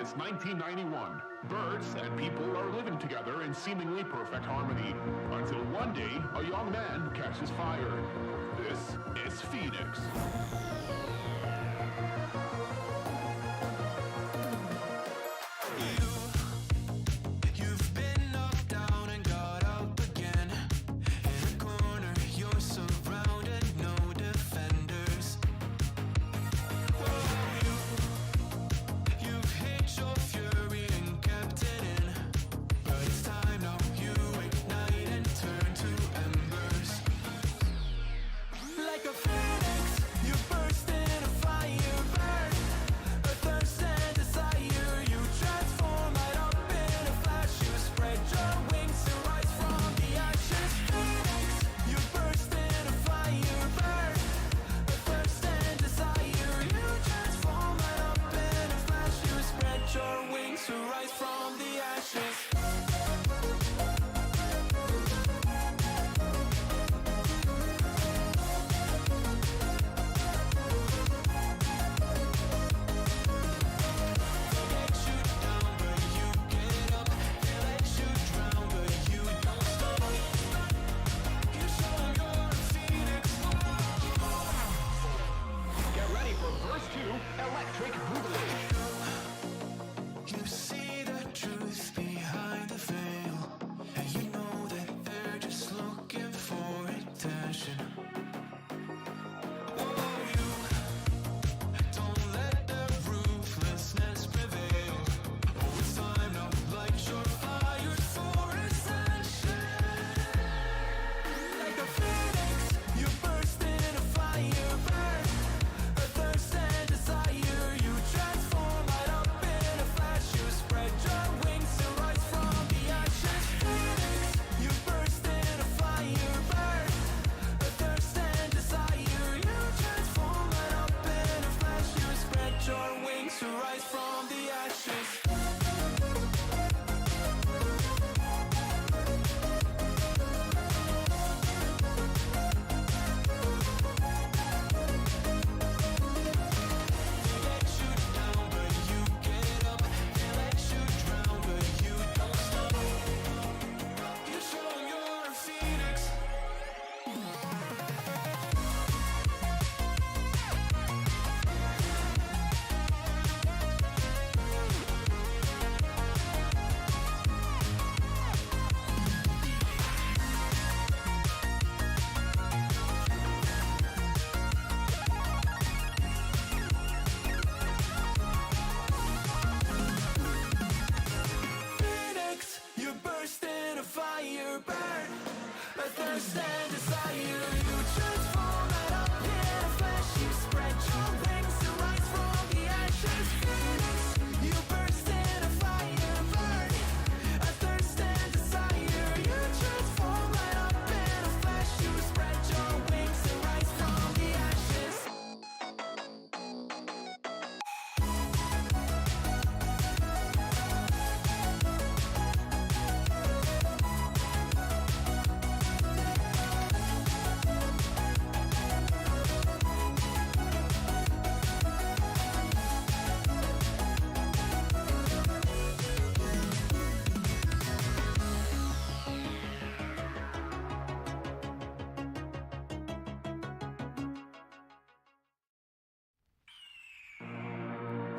is 1991. Birds and people are living together in seemingly perfect harmony, until one day a young man catches fire. This is Phoenix.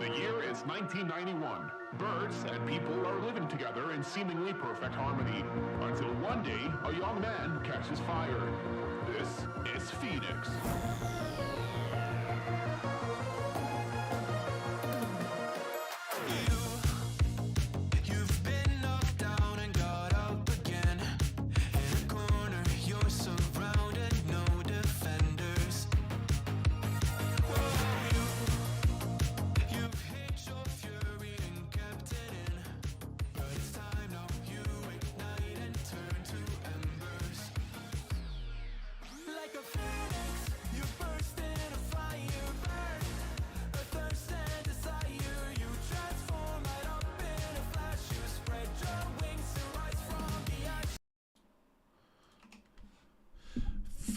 The year is 1991. Birds and people are living together in seemingly perfect harmony, until one day a young man catches fire. This is Phoenix.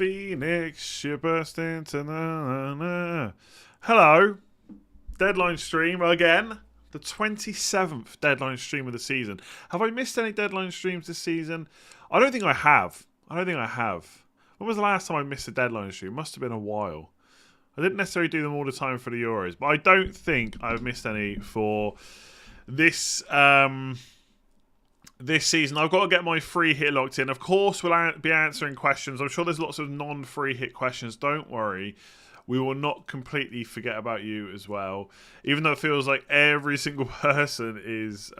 Phoenix, you burst into na. Hello, deadline stream again. The 27th deadline stream of the season. Have I missed any deadline streams this season? I don't think I have. When was the last time I missed a deadline stream? Must have been a while. I didn't necessarily do them all the time for the Euros, but I don't think I've missed any for this this season. I've got to get my free hit locked in. Of course, we'll be answering questions. I'm sure there's lots of non-free hit questions. Don't worry. We will not completely forget about you as well. Even though it feels like every single person is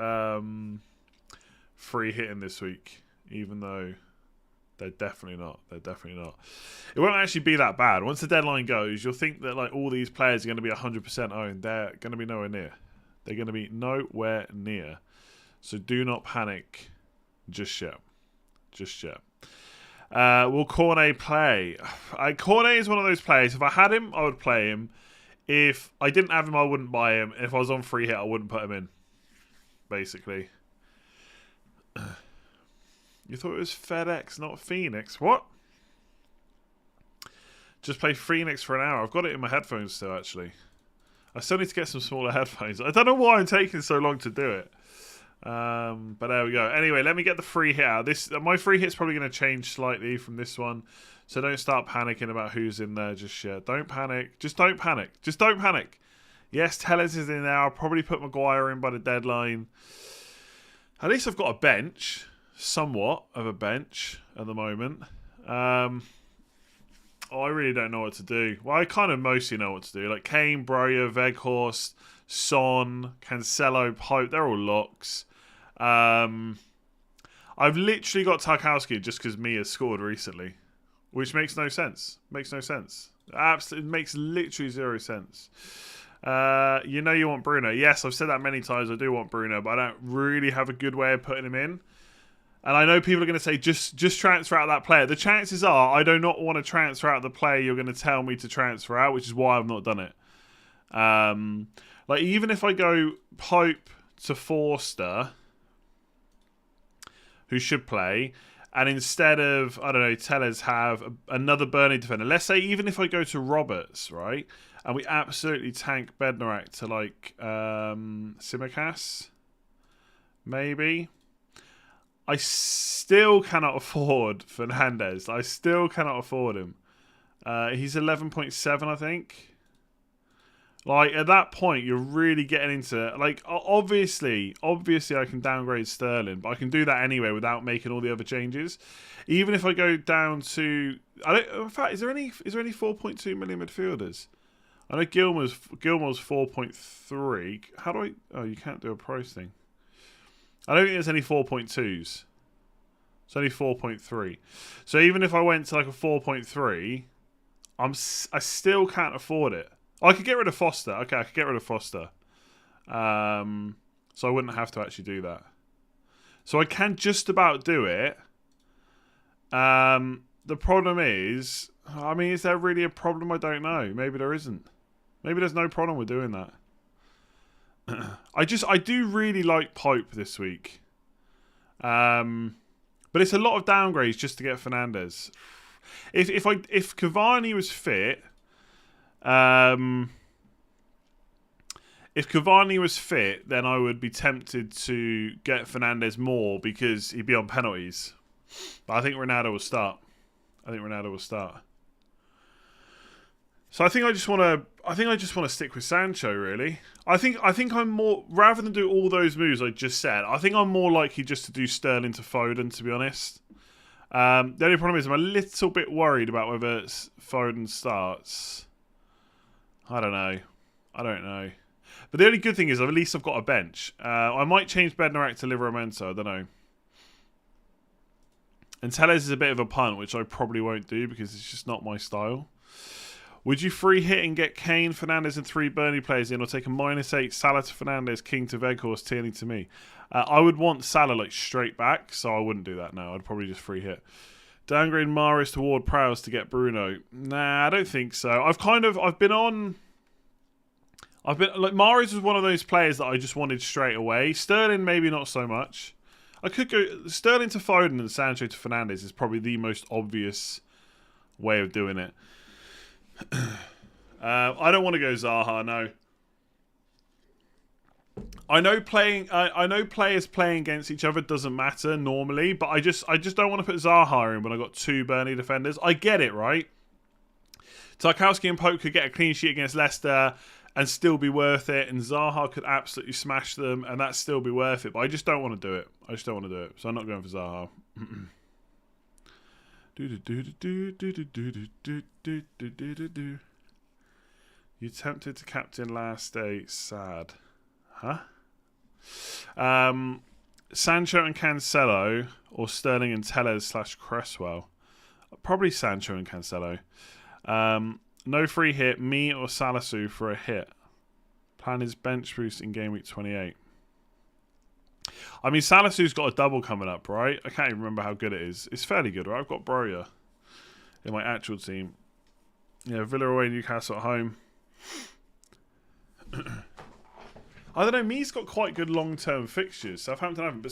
free hitting this week. Even though they're definitely not. It won't actually be that bad. Once the deadline goes, you'll think that like all these players are going to be 100% owned. They're going to be nowhere near. They're going to be nowhere near. So do not panic just yet. Will Cornet play? Cornet is one of those players. If I had him, I would play him. If I didn't have him, I wouldn't buy him. If I was on free hit, I wouldn't put him in. Basically. You thought it was FedEx, not Phoenix. What? Just play Phoenix for an hour. I've got it in my headphones still, actually. I still need to get some smaller headphones. I don't know why I'm taking so long to do it. But there we go. Anyway, let me get the free hit out. My free hit's probably going to change slightly from this one. So don't start panicking about who's in there just yet. Don't panic. Just don't panic. Yes, Tellers is in there. I'll probably put Maguire in by the deadline. At least I've got a bench. Somewhat of a bench at the moment. I really don't know what to do. Well, I kind of mostly know what to do. Like Kane, Broja, Weghorst, Son, Cancelo, Pope. They're all locks. I've literally got Tarkowski just because Mia scored recently. Which makes no sense. Absolutely, makes literally zero sense. You know you want Bruno. Yes, I've said that many times. I do want Bruno, but I don't really have a good way of putting him in. And I know people are going to say, just transfer out that player. The chances are I do not want to transfer out the player you're going to tell me to transfer out, which is why I've not done it. Like, even if I go Pope to Forster, who should play, and instead of, I don't know, Tellers have another Burnley defender. Let's say even if I go to Roberts, right, and we absolutely tank Bednarak to, like, Simicast, maybe. I still cannot afford Fernandes. I still cannot afford him. He's 11.7, I think. Like, at that point, you're really getting into... Like, obviously, I can downgrade Sterling, but I can do that anyway without making all the other changes. Even if I go down to... in fact, is there any 4.2 million midfielders? I know Gilmore's 4.3. How do I... Oh, you can't do a price thing. I don't think there's any 4.2s. It's only 4.3. So even if I went to like a 4.3, I still can't afford it. I could get rid of Foster. Okay, I could get rid of Foster. So I wouldn't have to actually do that. So I can just about do it. The problem is, I mean, is there really a problem? I don't know. Maybe there isn't. Maybe there's no problem with doing that. I do really like Pope this week. But it's a lot of downgrades just to get Fernandes. If Cavani was fit, then I would be tempted to get Fernandes more because he'd be on penalties. But I think Ronaldo will start. So I think I just want to stick with Sancho, really. I think I'm more, rather than do all those moves I just said, I think I'm more likely just to do Sterling to Foden, to be honest. The only problem is I'm a little bit worried about whether Foden starts. I don't know. But the only good thing is at least I've got a bench. I might change Bednarak to Livramento, I don't know. And Tellez is a bit of a punt, which I probably won't do because it's just not my style. Would you free hit and get Kane, Fernandes and 3 Burnley players in, or take a -8 Salah to Fernandes, King to Weghorst, Tierney to me? I would want Salah like straight back, so I wouldn't do that now. I'd probably just free hit. Downgrade Mahrez to Ward-Prowse to get Bruno. Nah, I don't think so. Mahrez was one of those players that I just wanted straight away. Sterling maybe not so much. I could go Sterling to Foden and Sancho to Fernandes is probably the most obvious way of doing it. I don't want to go Zaha, no. I know players playing against each other doesn't matter normally, but I just don't want to put Zaha in when I got 2 Burnley defenders. I get it, right? Tarkowski and Pope could get a clean sheet against Leicester and still be worth it, and Zaha could absolutely smash them, and that still be worth it. But I just don't want to do it. So I'm not going for Zaha. You tempted to captain last day. Sad. Huh? Sancho and Cancelo, or Sterling and Tellez / Cresswell. Probably Sancho and Cancelo. No free hit, me or Salisu for a hit. Plan is bench boost in game week 28. I mean, Salisu's got a double coming up, right? I can't even remember how good it is. It's fairly good, right? I've got Broja in my actual team. Yeah, Villa away, Newcastle at home. I don't know, me's got quite good long-term fixtures. Southampton haven't, but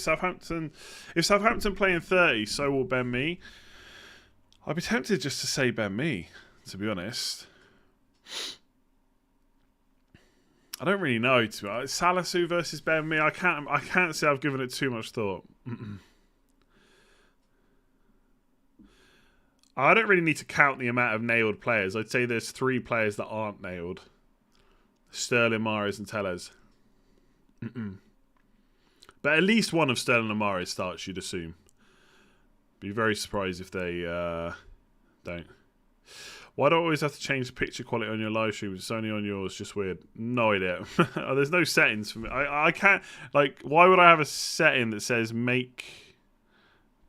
if Southampton play in 30, so will Ben Mee. I'd be tempted just to say Ben Mee, to be honest. I don't really know, to be honest. Salisu versus Ben Mee, I can't say I've given it too much thought. I don't really need to count the amount of nailed players. I'd say there's 3 players that aren't nailed. Sterling, Mahrez and Tellez. But at least one of Sterling and Mahrez starts, you'd assume. Be very surprised if they don't. Why do I always have to change the picture quality on your live stream? It's only on yours. Just weird. No idea. There's no settings for me. I can't... Like, why would I have a setting that says make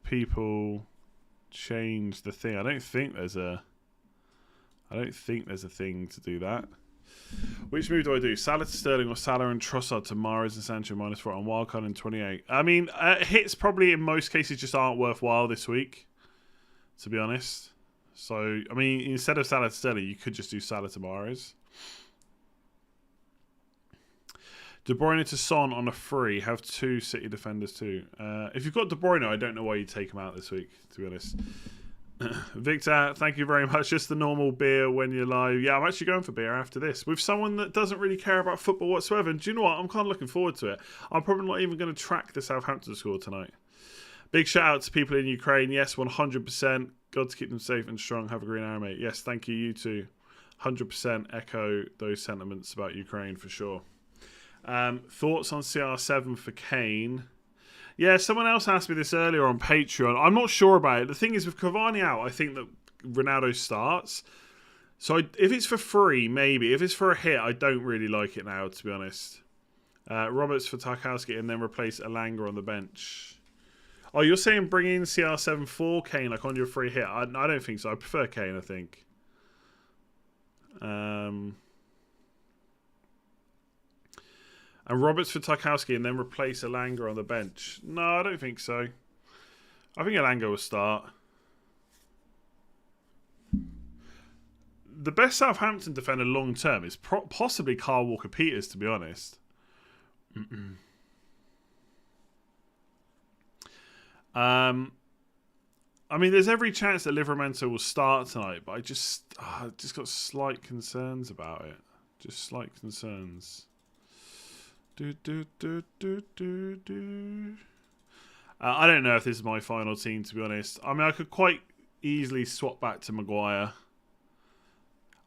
people change the thing? I don't think there's a thing to do that. Which move do I do? Salah to Sterling or Salah and Trossard to Mahrez and Sancho -4 on wildcard in 28? I mean, hits probably in most cases just aren't worthwhile this week, to be honest. So, I mean, instead of Salah to Sterling, you could just do Salah to Mahrez. De Bruyne to Son on a free. Have 2 City defenders too. If you've got De Bruyne, I don't know why you take him out this week, to be honest. Victor, thank you very much. Just the normal beer when you're live. Yeah, I'm actually going for beer after this with someone that doesn't really care about football whatsoever. And do you know what? I'm kind of looking forward to it. I'm probably not even going to track the Southampton score tonight. Big shout out to people in Ukraine. Yes, 100%. God to keep them safe and strong. Have a green arrow, mate. Yes, thank you. You too. 100% echo those sentiments about Ukraine for sure. Thoughts on CR7 for Kane? Yeah, someone else asked me this earlier on Patreon. I'm not sure about it. The thing is, with Cavani out, I think that Ronaldo starts. So if it's for free, maybe. If it's for a hit, I don't really like it now, to be honest. Roberts for Tarkowski and then replace Elanga on the bench. Oh, you're saying bring in CR7 for Kane, like on your free hit? I don't think so. I prefer Kane, I think. And Roberts for Tarkowski and then replace Elanga on the bench. No, I don't think so. I think Elanga will start. The best Southampton defender long term is possibly Kyle Walker-Peters, to be honest. I mean, there's every chance that Livramento will start tonight, but I just got slight concerns about it. Just slight concerns. I don't know if this is my final team, to be honest. I mean, I could quite easily swap back to Maguire.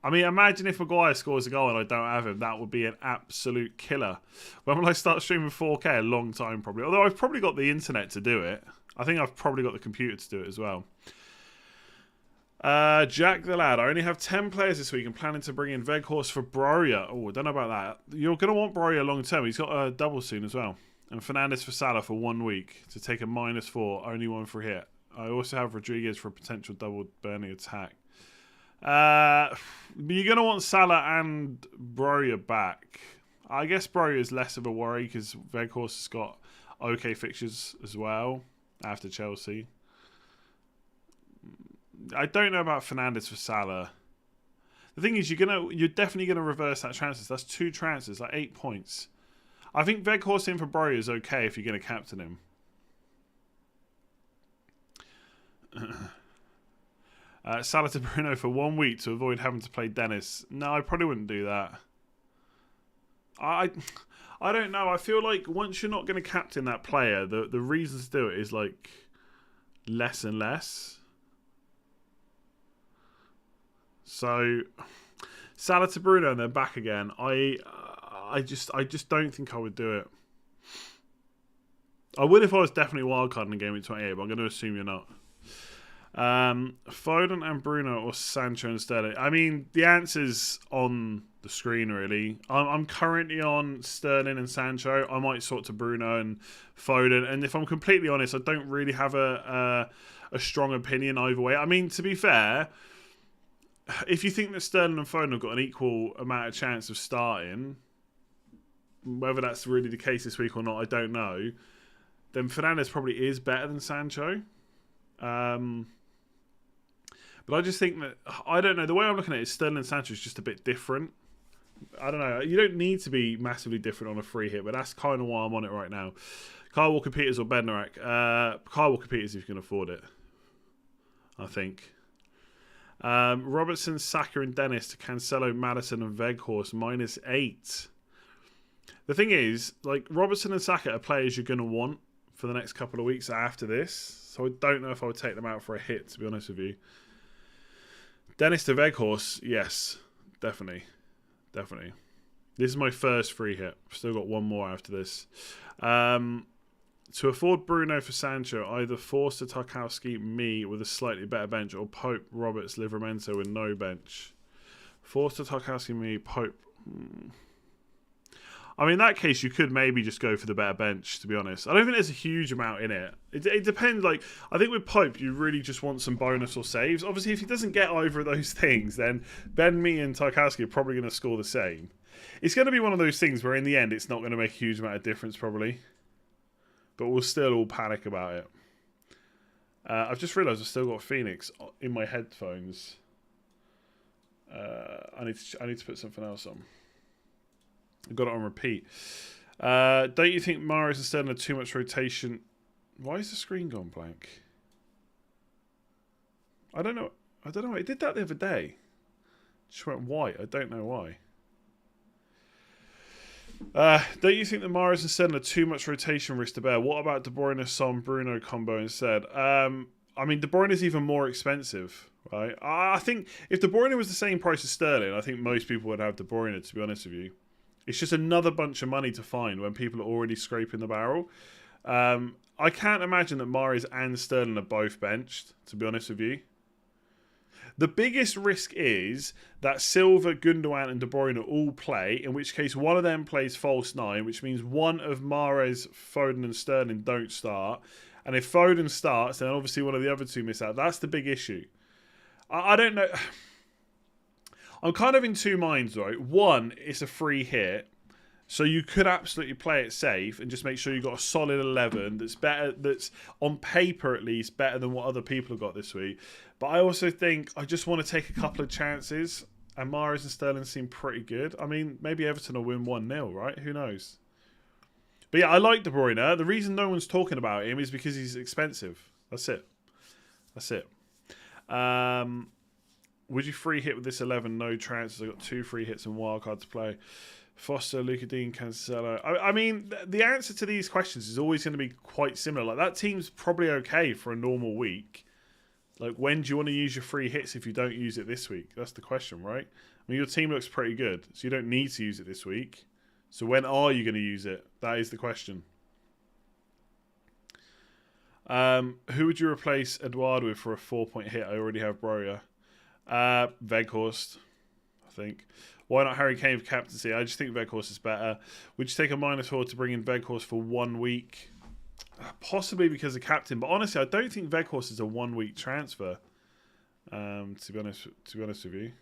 I mean, imagine if Maguire scores a goal and I don't have him. That would be an absolute killer. When will I start streaming 4K? A long time, probably. Although I've probably got the internet to do it. I think I've probably got the computer to do it as well. Jack the Lad. I only have 10 players this week and planning to bring in Weghorst for Broja. Oh, I don't know about that. You're going to want Broja long term. He's got a double soon as well. And Fernandes for Salah for 1 week to take a -4, only 1 for hit. I also have Rodriguez for a potential double Burnley attack. But you're going to want Salah and Broja back. I guess Broja is less of a worry because Weghorst has got okay fixtures as well after Chelsea. I don't know about Fernandes for Salah. The thing is, you're definitely gonna reverse that transfer. That's 2 transfers, like 8 points. I think Weghorst in for Broja is okay if you're gonna captain him. Salah to Bruno for 1 week to avoid having to play Dennis. No, I probably wouldn't do that. I don't know. I feel like once you're not going to captain that player, the reason to do it is like less and less. So Salah to Bruno and then back again. I just don't think I would do it. I would if I was definitely wildcarding a game in 28, but I'm going to assume you're not. Foden and Bruno or Sancho and Sterling. I mean, the answer's on the screen, really. I'm currently on Sterling and Sancho. I might sort to Bruno and Foden. And if I'm completely honest, I don't really have a strong opinion either way. I mean, to be fair, if you think that Sterling and Foden have got an equal amount of chance of starting, whether that's really the case this week or not, I don't know, then Fernandes probably is better than Sancho. But I just think that, I don't know, the way I'm looking at it is Sterling and Sancho is just a bit different. I don't know. You don't need to be massively different on a free hit, but that's kind of why I'm on it right now. Kyle Walker-Peters or Bednarak? Kyle Walker-Peters if you can afford it, I think. Robertson, Saka and Dennis to Cancelo, Maddison and Weghorst, -8. The thing is, like, Robertson and Saka are players you're going to want for the next couple of weeks after this. So I don't know if I would take them out for a hit, to be honest with you. Dennis to Weghorst, yes. Definitely. This is my first free hit. I've still got one more after this. To afford Bruno for Sancho, either Forster, Tarkowski, me with a slightly better bench, or Pope, Roberts, Livramento with no bench. Forster, Tarkowski, me, Pope. I mean, in that case, you could maybe just go for the better bench, to be honest. I don't think there's a huge amount in it. It depends. Like, I think with Pope, you really just want some bonus or saves. Obviously, if he doesn't get either of those things, then Ben, me, and Tarkowski are probably going to score the same. It's going to be one of those things where, in the end, it's not going to make a huge amount of difference, probably. But we'll still all panic about it. I've just realised I've still got Phoenix in my headphones. I need to put something else on. I've got it on repeat. Don't you think Mahrez and Sterling are too much rotation? Why is the screen gone blank? I don't know. It did that the other day. It just went white. I don't know why. Don't you think the Mahrez and Sterling are too much rotation risk to bear? What about De Bruyne, Son, Bruno combo instead? I mean, De Bruyne is even more expensive, right? I think if De Bruyne was the same price as Sterling, I think most people would have De Bruyne, to be honest with you. It's just another bunch of money to find when people are already scraping the barrel. I can't imagine that Mahrez and Sterling are both benched, to be honest with you. The biggest risk is that Silva, Gundogan and De Bruyne all play, in which case one of them plays false 9, which means one of Mahrez, Foden and Sterling don't start. And if Foden starts, then obviously one of the other two miss out. That's the big issue. I don't know. I'm kind of in two minds, right? One, it's a free hit. So you could absolutely play it safe and just make sure you've got a solid 11 that's better, that's on paper at least better than what other people have got this week. But I also think I just want to take a couple of chances, and Mahrez and Sterling seem pretty good. I mean, maybe Everton will win 1-0, right? Who knows? But yeah, I like De Bruyne. The reason no one's talking about him is because he's expensive. That's it. Would you free hit with this 11? No chances. I've got 2 free hits and wildcard to play. Foster, Luka Dean, Cancelo. I mean, the answer to these questions is always going to be quite similar. Like, that team's probably okay for a normal week. Like, when do you want to use your free hits if you don't use it this week? That's the question, right? I mean, your team looks pretty good, so you don't need to use it this week. So when are you going to use it? That is the question. Who would you replace Eduardo with for a 4-point hit? I already have Broja. Weghorst, I think. Why not Harry Kane for captaincy? I just think Weghorst is better. Would you take a -4 to bring in Weghorst for 1 week? Possibly because of captain, but honestly, I don't think Weghorst is a 1 week transfer. To be honest with you,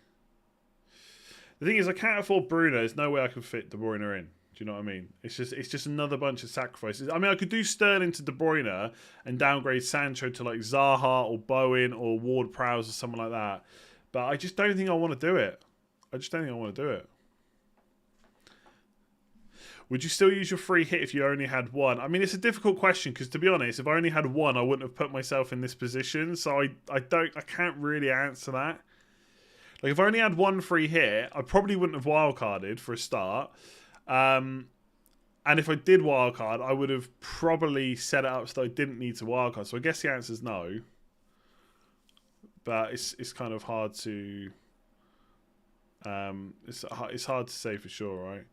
the thing is, I can't afford Bruno. There's no way I can fit De Bruyne in. Do you know what I mean? It's just another bunch of sacrifices. I mean, I could do Sterling to De Bruyne and downgrade Sancho to like Zaha or Bowen or Ward-Prowse or someone like that. But I just don't think I want to do it. Would you still use your free hit if you only had one? I mean, it's a difficult question because, to be honest, if I only had one, I wouldn't have put myself in this position. So I can't really answer that. Like, if I only had one free hit, I probably wouldn't have wildcarded for a start. And if I did wildcard, I would have probably set it up so I didn't need to wildcard. So I guess the answer is no. But it's kind of hard to... it's hard to say for sure,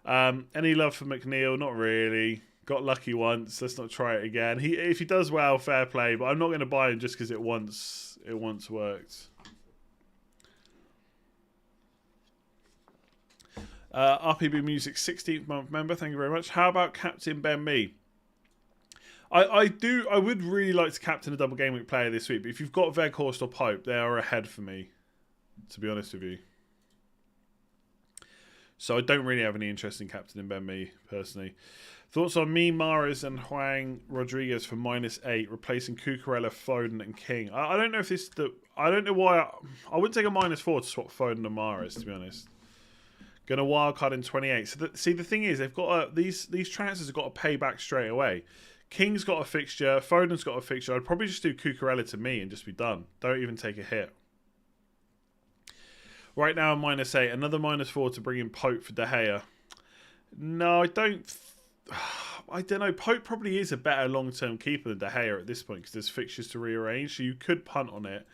right? Any love for McNeil? Not really. Got lucky once. Let's not try it again. If he does well, fair play. But I'm not going to buy him just because it once worked. RPB Music 16th month member, thank you very much. How about Captain Ben Mee? I would really like to captain a double game week player this week, but if you've got Weghorst or Pope, they are ahead for me, to be honest with you. So I don't really have any interest in captaining Ben Mee personally. Thoughts on me, Mahrez and Juan Rodriguez for -8, replacing Cucurella, Foden and King. I don't know if this I don't know why I wouldn't take a -4 to swap Foden and Mahrez, to be honest. Going to wildcard in 28. So the thing is, they've got these transfers have got to pay back straight away. King's got a fixture. Foden's got a fixture. I'd probably just do Cucurella to me and just be done. Don't even take a hit. Right now, I'm -8. Another -4 to bring in Pope for De Gea. No, I don't know. Pope probably is a better long-term keeper than De Gea at this point because there's fixtures to rearrange. So you could punt on it.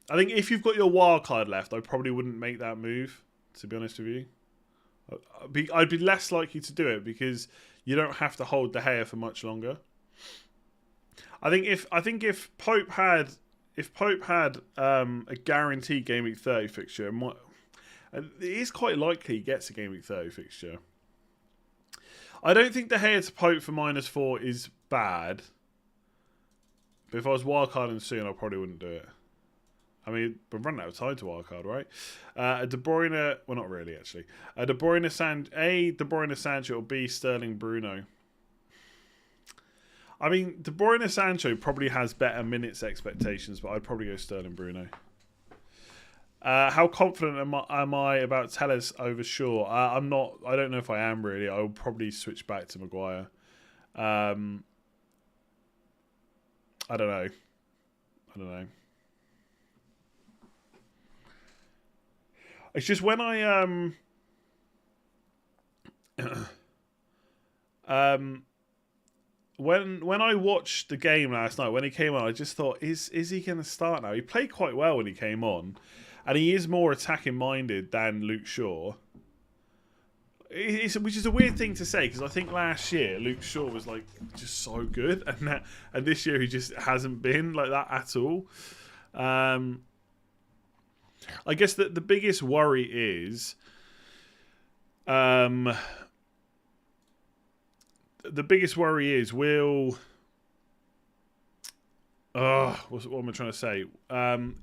I think if you've got your wild card left, I probably wouldn't make that move, to be honest with you. I'd be less likely to do it because you don't have to hold De Gea for much longer. I think if Pope had a guaranteed game week 30 fixture, it is quite likely he gets a game week 30 fixture. I don't think De Gea to Pope for -4 is bad, but if I was wildcarding soon, I probably wouldn't do it. I mean, we're running out of time to wildcard, right? De Bruyne, well, not really, actually. De Bruyne, Sancho, or B, Sterling, Bruno. I mean, De Bruyne, Sancho probably has better minutes expectations, but I'd probably go Sterling, Bruno. How confident am I about Telles over Shaw? I'm not. I don't know if I am really. I will probably switch back to Maguire. I don't know. It's just when I when I watched the game last night when he came on, I just thought, is he going to start now? He played quite well when he came on, and he is more attacking minded than Luke Shaw. Which is a weird thing to say because I think last year Luke Shaw was like just so good, and this year he just hasn't been like that at all. I guess that the biggest worry is, what am I trying to say?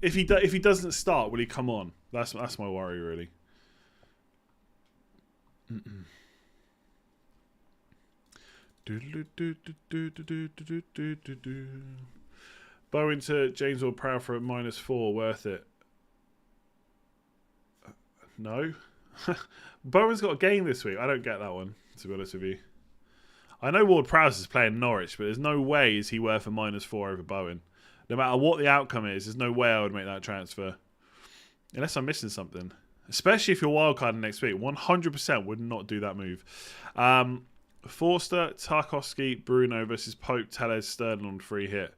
If he doesn't start, will he come on? That's my worry really. Bowen to James Ward-Prowse for a -4, worth it. No. Bowen's got a game this week. I don't get that one, to be honest with you. I know Ward-Prowse is playing Norwich, but there's no way is he worth a -4 over Bowen. No matter what the outcome is, there's no way I would make that transfer. Unless I'm missing something. Especially if you're wildcarding next week. 100% would not do that move. Forster, Tarkowski, Bruno versus Pope, Telles, Sterling on free hit.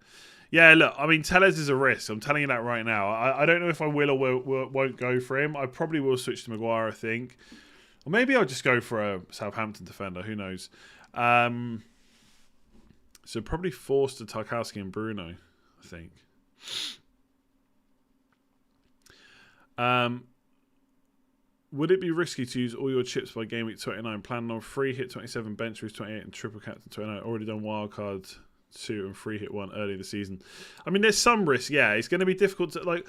Yeah, look, I mean, Telles is a risk. I'm telling you that right now. I don't know if I will or won't go for him. I probably will switch to Maguire, I think. Or maybe I'll just go for a Southampton defender. Who knows? So probably Forster, Tarkowski and Bruno, I think. Would it be risky to use all your chips by game week 29? Planning on free hit 27, bench boost 28 and triple captain 29. Already done wildcard 2 and free hit 1 early this season. I mean, there's some risk, yeah. It's going to be difficult to, like,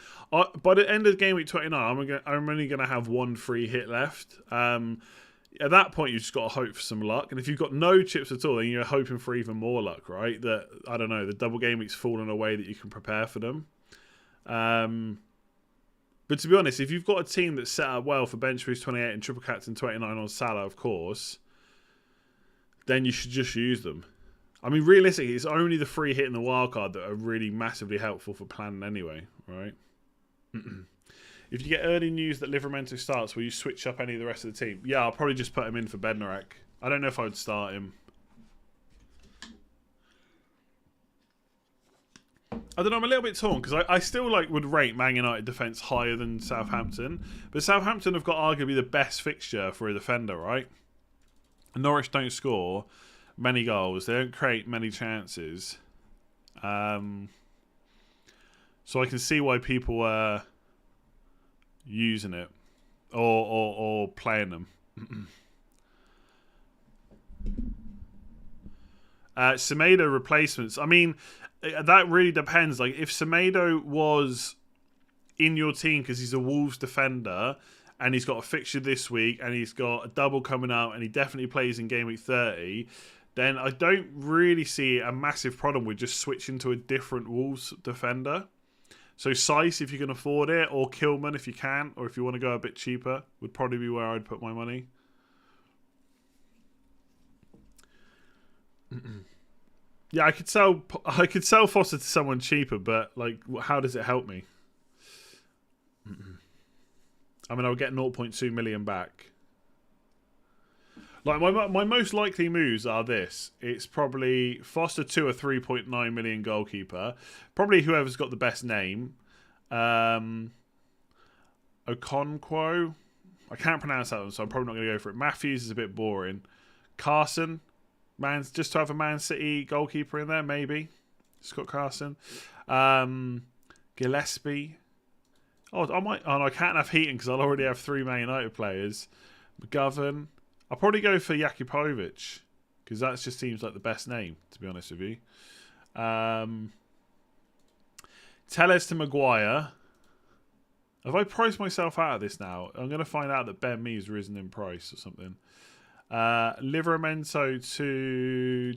by the end of game week 29, I'm only going to have 1 free hit left. At that point, you've just got to hope for some luck. And if you've got no chips at all, then you're hoping for even more luck, right? That, I don't know, the double game week's fallen away that you can prepare for them. But to be honest, if you've got a team that's set up well for bench boost 28 and triple captain 29 on Salah, of course, then you should just use them. I mean, realistically, it's only the free hit and the wild card that are really massively helpful for planning anyway, right? If you get early news that Livramento starts, will you switch up any of the rest of the team? Yeah, I'll probably just put him in for Bednarek. I don't know if I would start him. I don't know, I'm a little bit torn because I still would rate Man United defence higher than Southampton. But Southampton have got arguably the best fixture for a defender, right? Norwich don't score many goals. They don't create many chances. So I can see why people are using it or playing them. Semedo replacements. I mean, that really depends. Like, if Semedo was in your team because he's a Wolves defender and he's got a fixture this week and he's got a double coming out and he definitely plays in game week 30, then I don't really see a massive problem with just switching to a different Wolves defender. So Seiss, if you can afford it, or Kilman if you can, or if you want to go a bit cheaper, would probably be where I'd put my money. Yeah, I could sell Foster to someone cheaper, but how does it help me? I mean, I'll get 0.2 million back. My most likely moves are this. It's probably Foster to a 3.9 million goalkeeper. Probably whoever's got the best name. Okonkwo. I can't pronounce that one, so I'm probably not going to go for it. Matthews is a bit boring. Carson. Just to have a Man City goalkeeper in there, maybe. Scott Carson. Gillespie. I can't have Heaton because I'll already have 3 Man United players. McGovern. I'll probably go for Jakupovic because that just seems like the best name, to be honest with you. Telles to Maguire. Have I priced myself out of this now? I'm going to find out that Ben Mee's risen in price or something. Livramento to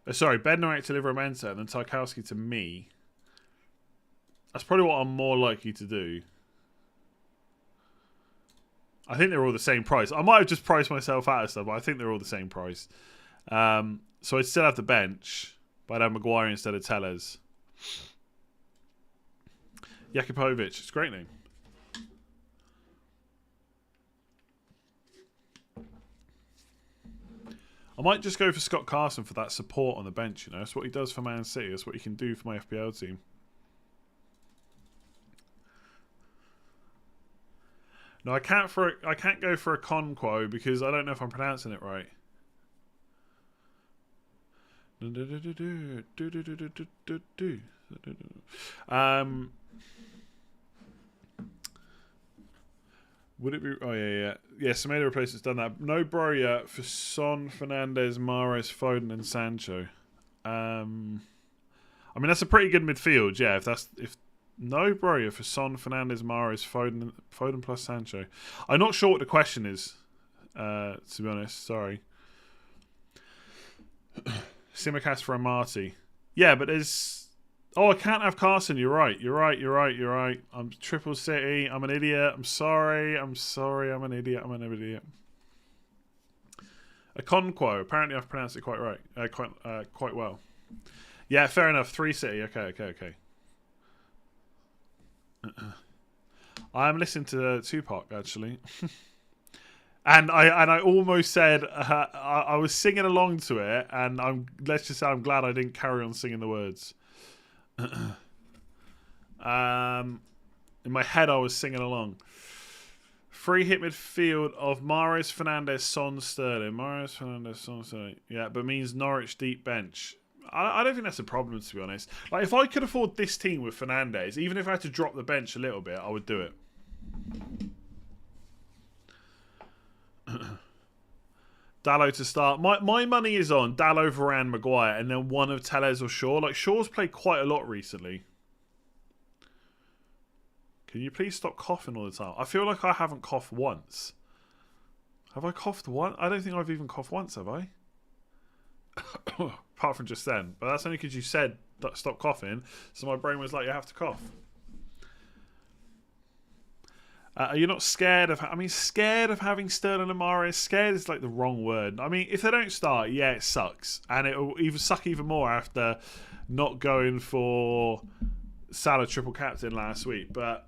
Bednarek to Livramento and then Tarkowski to me. That's probably what I'm more likely to do. I think they're all the same price. I might have just priced myself out of stuff, but I think they're all the same price. So I'd still have the bench, but I'd have Maguire instead of Telles. Jakupovic, it's a great name. I might just go for Scott Carson for that support on the bench. You know, that's what he does for Man City. That's what he can do for my FPL team. No, I can't go for a Okonkwo because I don't know if I'm pronouncing it right. Would it be? Oh yeah. Semedo replacement's done that. No Broja for Son, Fernandes, Mahrez, Foden, and Sancho. I mean that's a pretty good midfield. Yeah, if no Broja for Son, Fernandes, Mahrez, Foden plus Sancho. I'm not sure what the question is. To be honest, sorry. Simicast for Amati. Yeah, but there's. Oh, I can't have Carson. You're right. I'm Triple City. I'm an idiot. I'm sorry. I'm an idiot. Okonkwo. Apparently, I've pronounced it quite right. Quite well. Yeah, fair enough. 3 City. Okay. I am listening to Tupac actually, and I almost said I was singing along to it, and let's just say I'm glad I didn't carry on singing the words. In my head, I was singing along. Free hit midfield of Mahrez, Fernandes, Son, Sterling. Mahrez, Fernandes, Son, Sterling. Yeah, but means Norwich deep bench. I don't think that's a problem, to be honest. Like, if I could afford this team with Fernandes, even if I had to drop the bench a little bit, I would do it. Dalot to start. My money is on Dalot, Varane, Maguire, and then one of Telles or Shaw. Like, Shaw's played quite a lot recently. Can you please stop coughing all the time? I feel like I haven't coughed once. Have I coughed once? I don't think I've even coughed once, have I? Apart from just then. But that's only because you said stop coughing, so my brain was like, you have to cough. Are you not scared of... scared of having Sterling and Mahrez? Scared is like the wrong word. I mean, if they don't start, yeah, it sucks. And it will suck even more after not going for Salah triple captain last week. But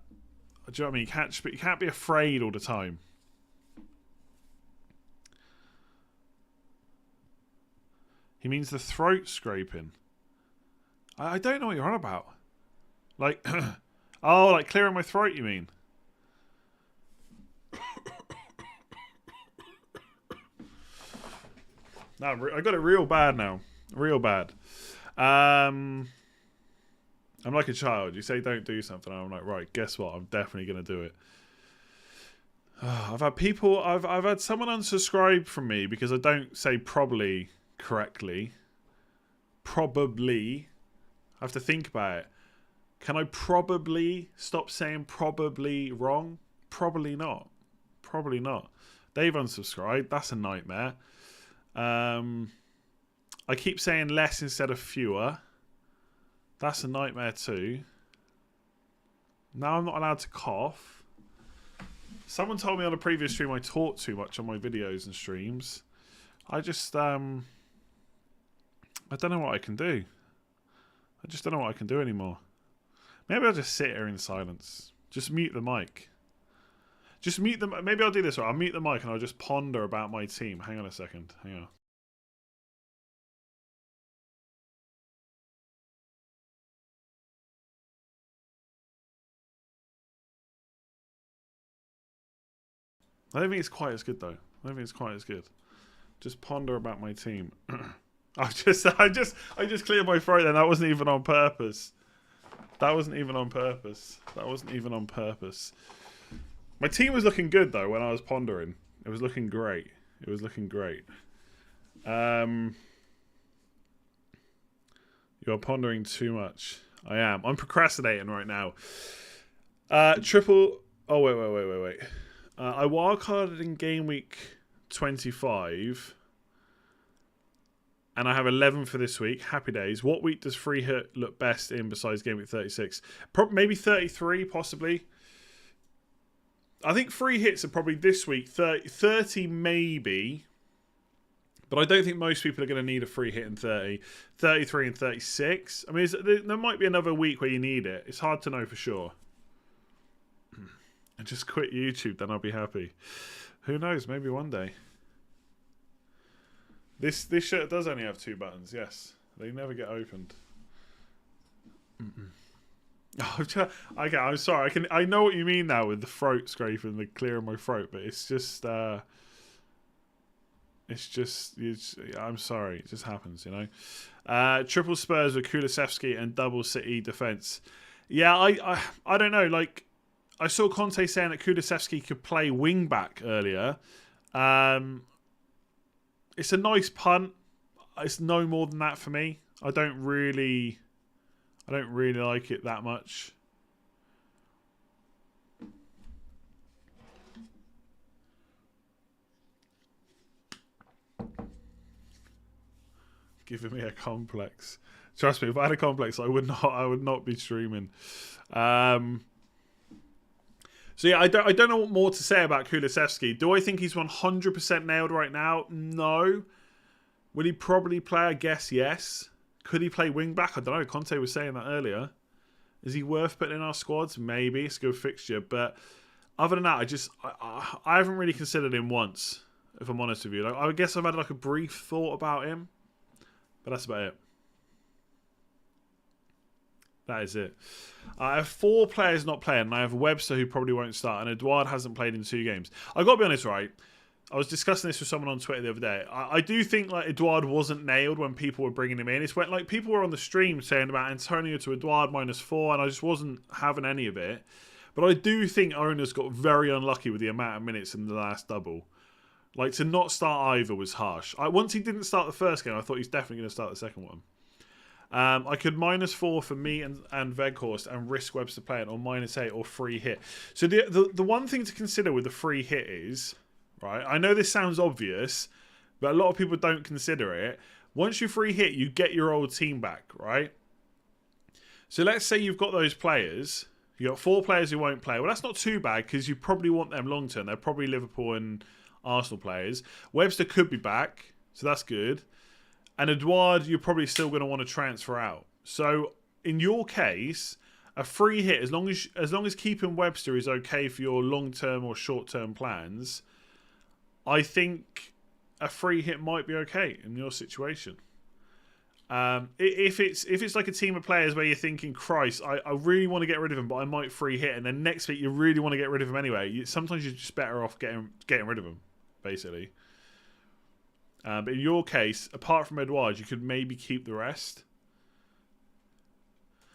Do you know what I mean? You can't be afraid all the time. He means the throat scraping. I don't know what you're on about. Like, oh, like clearing my throat, you mean? No, I got it real bad now. Real bad. I'm like a child. You say don't do something, and I'm like, right, guess what? I'm definitely going to do it. I've had someone unsubscribe from me because I don't say probably correctly. Probably. I have to think about it. Can I probably stop saying probably wrong? Probably not. Probably not. They've unsubscribed. That's a nightmare. I keep saying less instead of fewer. That's a nightmare too. Now I'm not allowed to cough. Someone told me on a previous stream I talk too much on my videos and streams. I just, I don't know what I can do. I just don't know what I can do anymore. Maybe I'll just sit here in silence. Just mute the mic. Just mute the... Maybe I'll do this. Right? I'll mute the mic and I'll just ponder about my team. Hang on a second. Hang on. I don't think it's quite as good though. I don't think it's quite as good. Just ponder about my team. I just cleared my throat then. That wasn't even on purpose. That wasn't even on purpose. That wasn't even on purpose. My team was looking good though when I was pondering. It was looking great. It was looking great. You're pondering too much. I am. I'm procrastinating right now. Triple. Oh wait. I wildcarded in game week 25. And I have 11 for this week. Happy days. What week does free hit look best in besides game week 36? Maybe 33, possibly. I think free hits are probably this week. 30 maybe. But I don't think most people are going to need a free hit in 30. 33 and 36. I mean, there might be another week where you need it. It's hard to know for sure. And just quit YouTube, then I'll be happy. Who knows? Maybe one day. This shirt does only have 2 buttons. Yes, they never get opened. Okay, I'm sorry. I know what you mean now with the throat scraping, the clearing my throat, but it's just I'm sorry. It just happens, you know. Triple Spurs with Kulusevski and double City defense. Yeah, I don't know. Like, I saw Conte saying that Kulusevski could play wing back earlier. It's a nice punt. It's no more than that for me. I don't really like it that much. Giving me a complex. Trust me, if I had a complex, I would not be streaming. So yeah, I don't know what more to say about Kulusevski. Do I think he's 100% nailed right now? No. Will he probably play? I guess yes. Could he play wing back? I don't know. Conte was saying that earlier. Is he worth putting in our squads? Maybe. It's a good fixture. But other than that, I haven't really considered him once, if I'm honest with you. Like, I guess I've had like a brief thought about him. But that's about it. That is it. I have 4 players not playing, and I have Webster who probably won't start, and Edouard hasn't played in 2 games. I got to be honest, right? I was discussing this with someone on Twitter the other day. I do think like Edouard wasn't nailed when people were bringing him in. It's when like people were on the stream saying about Antonio to Edouard -4, and I just wasn't having any of it. But I do think owners got very unlucky with the amount of minutes in the last double. Like, to not start either was harsh. Once he didn't start the first game, I thought he's definitely going to start the second one. I could -4 for me and Veghorst and risk Webster playing, or -8 or free hit. So the one thing to consider with the free hit is, right, I know this sounds obvious, but a lot of people don't consider it. Once you free hit, you get your old team back, right? So let's say you've got those players. You've got 4 players who won't play. Well, that's not too bad because you probably want them long term. They're probably Liverpool and Arsenal players. Webster could be back, so that's good. And Edouard, you're probably still going to want to transfer out. So in your case, a free hit, as long as keeping Webster is okay for your long-term or short-term plans, I think a free hit might be okay in your situation. If it's like a team of players where you're thinking, Christ, I really want to get rid of him, but I might free hit, and then next week you really want to get rid of him anyway, sometimes you're just better off getting rid of him, basically. But in your case, apart from Edouard, you could maybe keep the rest.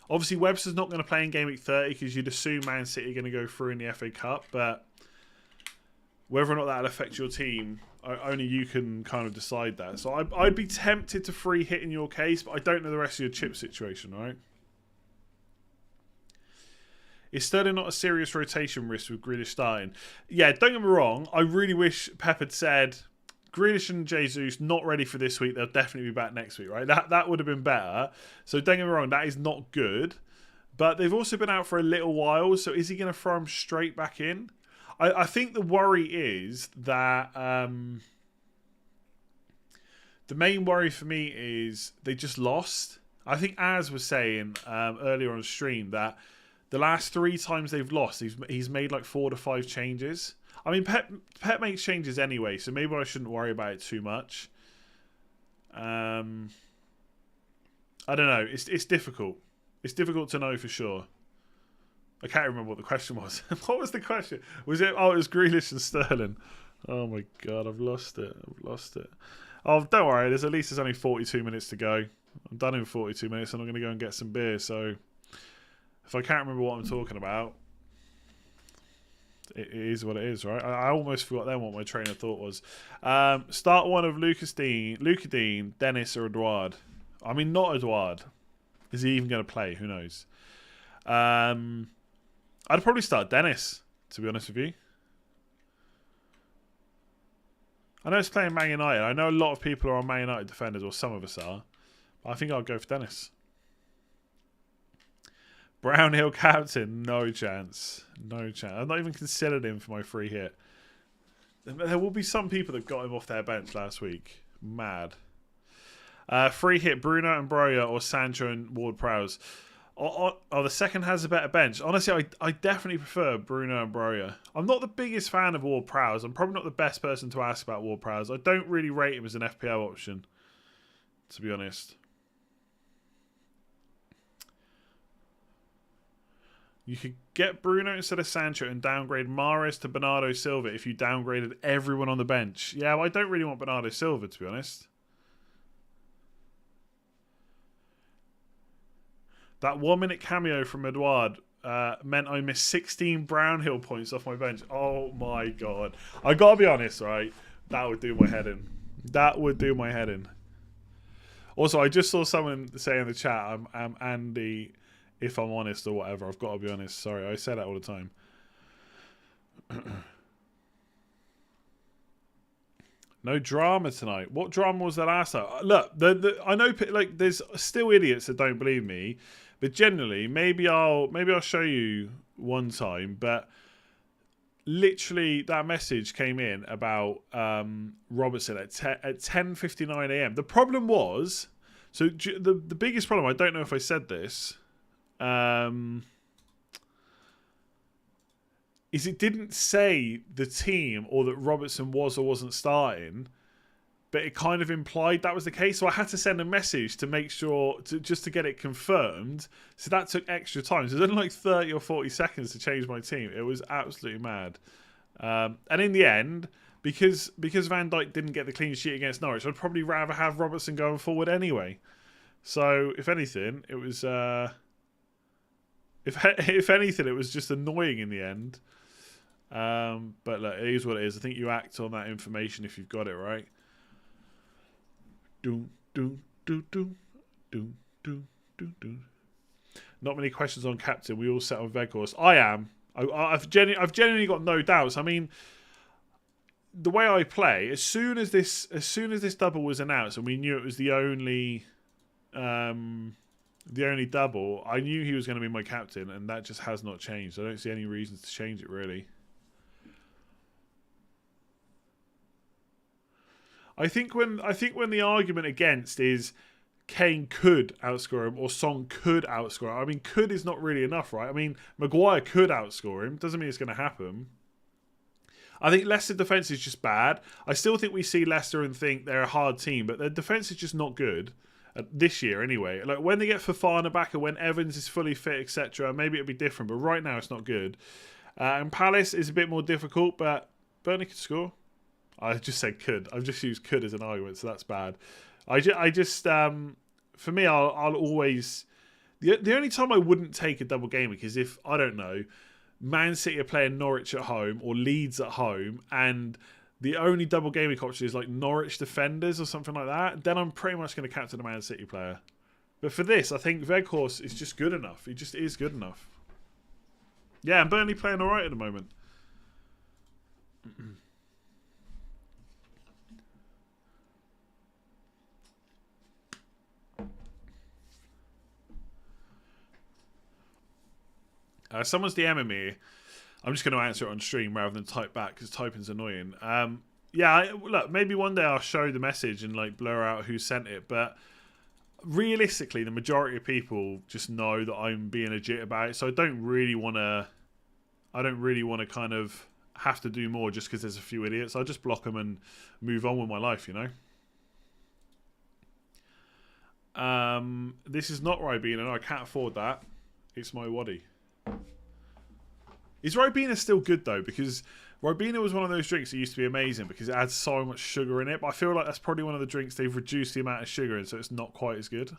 Obviously, Webster's not going to play in Game Week 30 because you'd assume Man City are going to go through in the FA Cup, but whether or not that'll affect your team, only you can kind of decide that. So I'd be tempted to free hit in your case, but I don't know the rest of your chip situation, right? Is Sterling not a serious rotation risk with Grealish starting? Yeah, don't get me wrong. I really wish Pep had said Grealish and Jesus not ready for this week. They'll definitely be back next week, right? That would have been better. So don't get me wrong. That is not good. But they've also been out for a little while. So is he going to throw them straight back in? I think the worry is that the main worry for me is they just lost. I think Az was saying earlier on stream that the last 3 times they've lost, he's made like 4 to 5 changes. I mean, Pep makes changes anyway, so maybe I shouldn't worry about it too much. I don't know. It's difficult. It's difficult to know for sure. I can't remember what the question was. What was the question? Was it? Oh, it was Grealish and Sterling. Oh my god, I've lost it. Oh, don't worry. There's only 42 minutes to go. I'm done in 42 minutes, and I'm going to go and get some beer. So if I can't remember what I'm talking about, it is what it is, right? I almost forgot then what my train of thought was. Start one of Luca Dean, Dennis, or Edouard. I mean, not Edouard. Is he even going to play? Who knows? I'd probably start Dennis, to be honest with you. I know it's playing Man United. I know a lot of people are on Man United defenders, or some of us are. But I think I'll go for Dennis. Brownhill captain, no chance. No chance. I've not even considered him for my free hit. There will be some people that got him off their bench last week. Mad. Free hit, Bruno and Broja or Sancho and Ward-Prowse. The second has a better bench. Honestly, I definitely prefer Bruno and Broja. I'm not the biggest fan of Ward-Prowse. I'm probably not the best person to ask about Ward-Prowse. I don't really rate him as an FPL option, to be honest. You could get Bruno instead of Sancho and downgrade Mahrez to Bernardo Silva if you downgraded everyone on the bench. Yeah, well, I don't really want Bernardo Silva, to be honest. That 1-minute cameo from Edouard meant I missed 16 Brownhill points off my bench. Oh my god. I gotta be honest, right? That would do my head in. Also, I just saw someone say in the chat, I'm Andy, if I'm honest or whatever. I've got to be honest. Sorry, I say that all the time. No drama tonight. What drama was the last time? Look, I know like there's still idiots that don't believe me, but generally, maybe I'll show you one time. But literally, that message came in about Robertson at 10:59 a.m. The problem was, so the biggest problem. I don't know if I said this. Is it didn't say the team or that Robertson was or wasn't starting, but it kind of implied that was the case. So I had to send a message to make sure, just to get it confirmed. So that took extra time. So it was only like 30 or 40 seconds to change my team. It was absolutely mad. And in the end, because Van Dijk didn't get the clean sheet against Norwich, I'd probably rather have Robertson going forward anyway. So if anything, it was if anything, it was just annoying in the end. But look, it is what it is. I think you act on that information if you've got it right. Not many questions on captain. We all set on Weghorst. I am. I've genuinely got no doubts. I mean, the way I play, as soon as this double was announced and we knew it was the only double, I knew he was going to be my captain, and that just has not changed. I don't see any reasons to change it, really. I think when the argument against is Kane could outscore him or Son could outscore him. I mean, could is not really enough, right? I mean, Maguire could outscore him. Doesn't mean it's going to happen. I think Leicester defence is just bad. I still think we see Leicester and think they're a hard team, but their defence is just not good. This year, anyway. Like, when they get Fofana back and when Evans is fully fit, etc., maybe it'll be different, but right now it's not good. And Palace is a bit more difficult, but Burnley could score. I just said could. I've just used could as an argument, so that's bad. I just for me, I'll always... The only time I wouldn't take a double game week is if, I don't know, Man City are playing Norwich at home or Leeds at home, and the only double game week option is like Norwich defenders or something like that, then I'm pretty much going to captain a Man City player. But for this, I think Weghorst is just good enough. He just is good enough. Yeah, and Burnley playing alright at the moment. Someone's DMing me. I'm just going to answer it on stream rather than type back because typing's annoying. Look, maybe one day I'll show the message and like blur out who sent it, but realistically, the majority of people just know that I'm being legit about it, so I don't really want to kind of have to do more just because there's a few idiots. I'll just block them and move on with my life, you know. This is not Ribena. I can't afford that. It's my waddy. Is Ribena still good though? Because Ribena was one of those drinks that used to be amazing because it had so much sugar in it. But I feel like that's probably one of the drinks they've reduced the amount of sugar in, so it's not quite as good.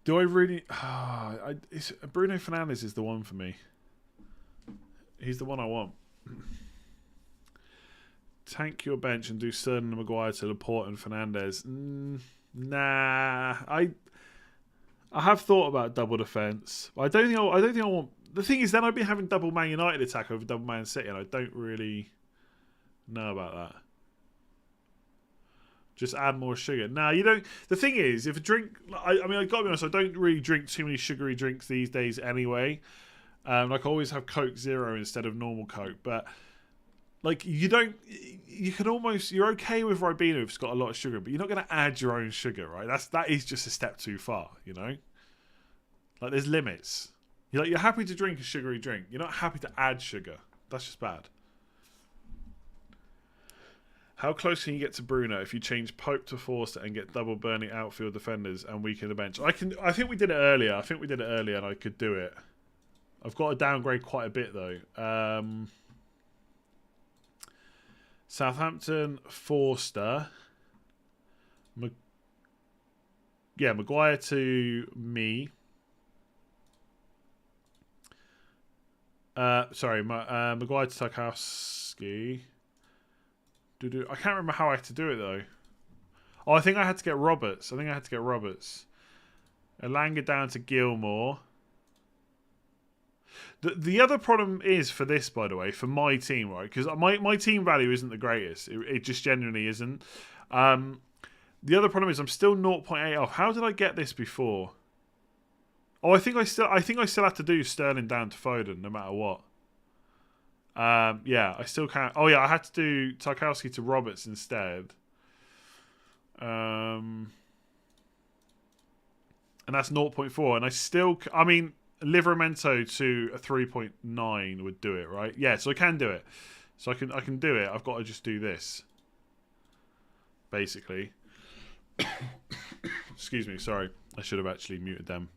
Do I really... Bruno Fernandes is the one for me. He's the one I want. Tank your bench and do Sterling and Maguire to Laporte and Fernandes. Nah, I have thought about double defence. I don't think I want. The thing is, then I'd be having double Man United attack over double Man City, and I don't really know about that. Just add more sugar. Nah, you don't. The thing is, if a drink, I mean, I gotta be honest, I don't really drink too many sugary drinks these days anyway. Like I always have Coke Zero instead of normal Coke, but like you're okay with Ribena if it's got a lot of sugar, but you're not going to add your own sugar, right? That is just a step too far, you know? Like there's limits. You're happy to drink a sugary drink. You're not happy to add sugar. That's just bad. How close can you get to Bruno if you change Pope to Forster and get double Burnley outfield defenders and weaken the bench? I think we did it earlier. And I could do it. I've got to downgrade quite a bit though. Southampton, Forster. Maguire to me. Maguire to Tarkowski. I can't remember how I had to do it though. Oh, I think I had to get Roberts. Elanga down to Gilmore. The other problem is for this, by the way, for my team, right? Because my team value isn't the greatest. It just genuinely isn't. The other problem is I'm still 0.8 off. How did I get this before? Oh, I think I still have to do Sterling down to Foden no matter what. I still can't. Oh yeah, I had to do Tarkowski to Roberts instead. And that's 0.4. And I still, I mean, Livramento to a 3.9 would do it, right? Yeah, so I can do it. So I can do it. I've got to just do this. Basically. Excuse me, sorry. I should have actually muted them.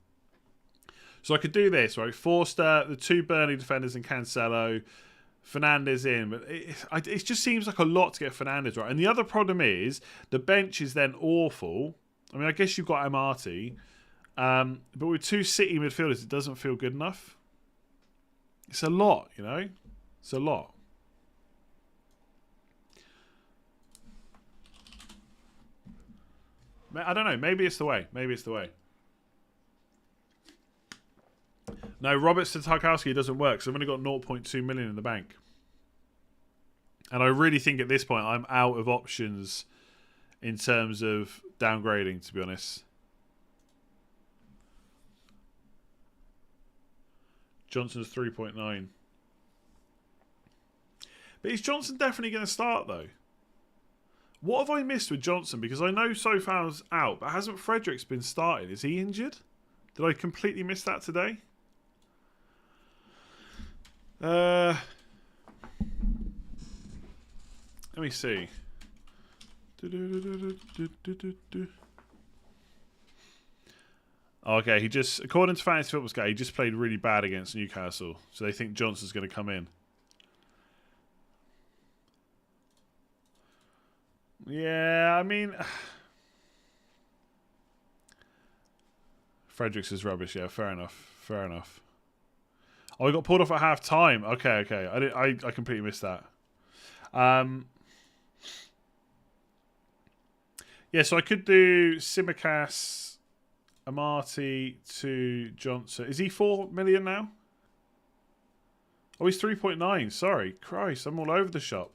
So I could do this, right? Forster, the two Burnley defenders and Cancelo, Fernandes in. But it just seems like a lot to get Fernandes right. And the other problem is the bench is then awful. I mean, I guess you've got Amati. But with two City midfielders, it doesn't feel good enough. It's a lot, you know? It's a lot. I don't know. Maybe it's the way. No, Roberts to Tarkowski doesn't work, so I've only got 0.2 million in the bank. And I really think at this point I'm out of options in terms of downgrading, to be honest. Johnson's 3.9. But is Johnson definitely going to start, though? What have I missed with Johnson? Because I know Sofao's out, but hasn't Fredericks been started? Is he injured? Did I completely miss that today? Let me see. Okay, he just, according to Fantasy Football Scout, he just played really bad against Newcastle. So they think Johnson's going to come in. Yeah, I mean... Fredericks is rubbish, yeah, fair enough. Fair enough. Oh, he got pulled off at half time. Okay. I completely missed that. Yeah, so I could do Simicast, Amati to Johnson. Is he 4 million now? Oh, he's 3.9. Sorry. Christ, I'm all over the shop.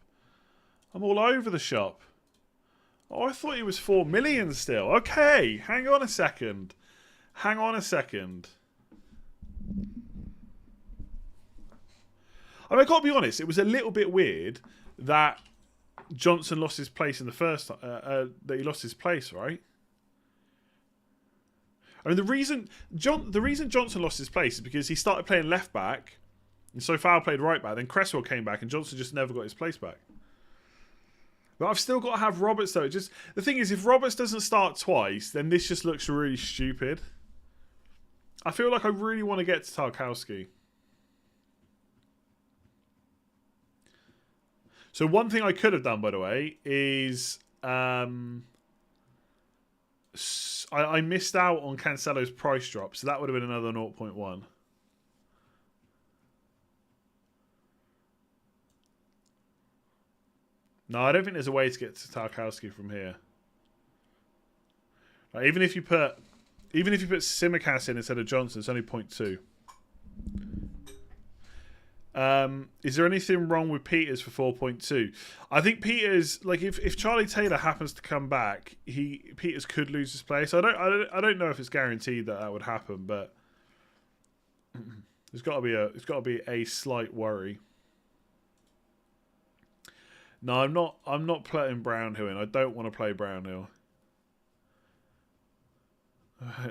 Oh, I thought he was 4 million still. Okay, hang on a second. I mean, I got to be honest, it was a little bit weird that Johnson lost his place in the first that he lost his place, right? I mean, the reason Johnson lost his place is because he started playing left back, and Sofao played right back. Then Cresswell came back, and Johnson just never got his place back. But I've still got to have Roberts though. The thing is, if Roberts doesn't start twice, then this just looks really stupid. I feel like I really want to get to Tarkowski. So one thing I could have done, by the way, is I missed out on Cancelo's price drop, so that would have been another 0.1. No, I don't think there's a way to get to Tarkowski from here. Like, even if you put Simicast in instead of Johnson, it's only 0.2. Is there anything wrong with Peters for 4.2? I think Peters, like if Charlie Taylor happens to come back, Peters could lose his place. I don't know if it's guaranteed that would happen, but there's got to be a slight worry. No, I'm not playing Brownhill in. I don't want to play Brownhill.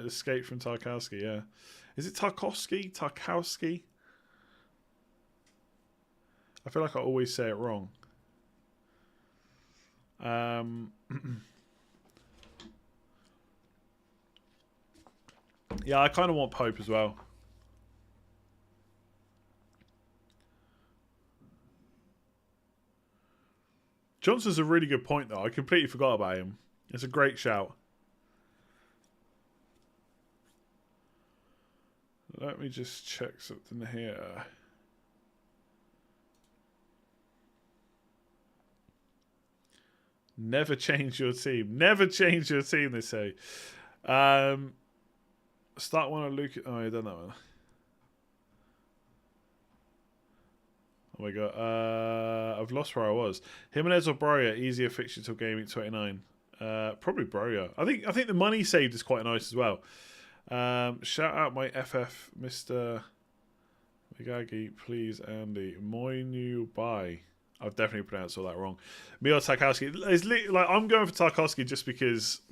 Escape from Tarkowski, yeah. Is it Tarkowski? Tarkowski? I feel like I always say it wrong. Yeah, I kind of want Pope as well. Johnson's a really good point, though. I completely forgot about him. It's a great shout. Let me just check something here. Never change your team. Never change your team, they say. Start one of Luke. Oh, I done that one. Oh my god. I've lost where I was. Jimenez or Broya, easier fixture till game week 29. Probably Broya. I think the money saved is quite nice as well. Shout out my FF, Mr. Migagi, please, Andy. Moinu Bai. I've definitely pronounced all that wrong. Me or Tarkowski. Like, I'm going for Tarkowski just because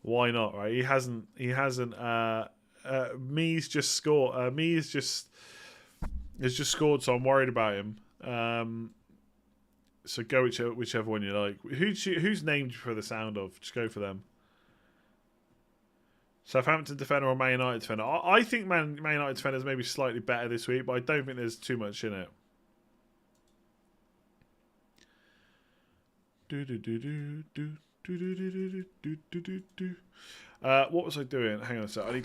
why not, right? He hasn't Me's just scored. Me's just has just scored, so I'm worried about him. So go whichever one you like. Who's named for the sound of? Just go for them. Southampton defender or Man United defender? I think Man United defender is maybe slightly better this week, but I don't think there's too much in it. What was I doing? Hang on a sec. I'm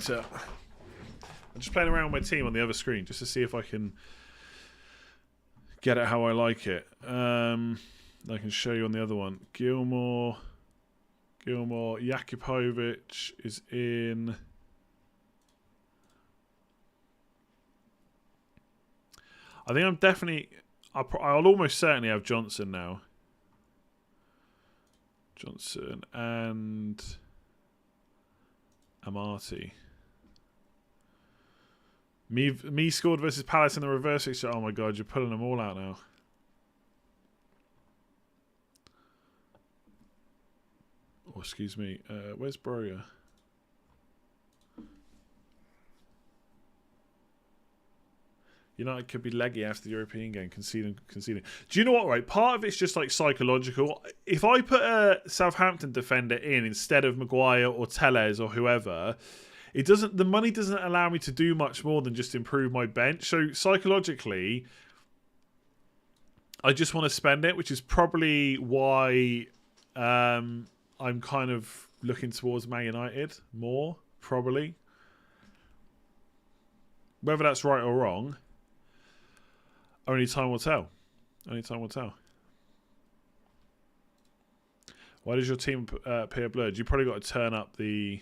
just playing around with my team on the other screen just to see if I can get it how I like it. I can show you on the other one. Gilmore, Jakupovic is in. I think I'm definitely. I'll almost certainly have Johnson now. Johnson and Amati. Me scored versus Palace in the reverse fixture. Oh my god, you're pulling them all out now. Oh, excuse me. Where's Broya? United could be leggy after the European game, conceding. Do you know what, right? Part of it's just like psychological. If I put a Southampton defender in instead of Maguire or Telles or whoever, the money doesn't allow me to do much more than just improve my bench. So psychologically, I just want to spend it, which is probably why I'm kind of looking towards Man United more, probably. Whether that's right or wrong, only time will tell. Only time will tell. Why does your team appear blurred? You probably got to turn up the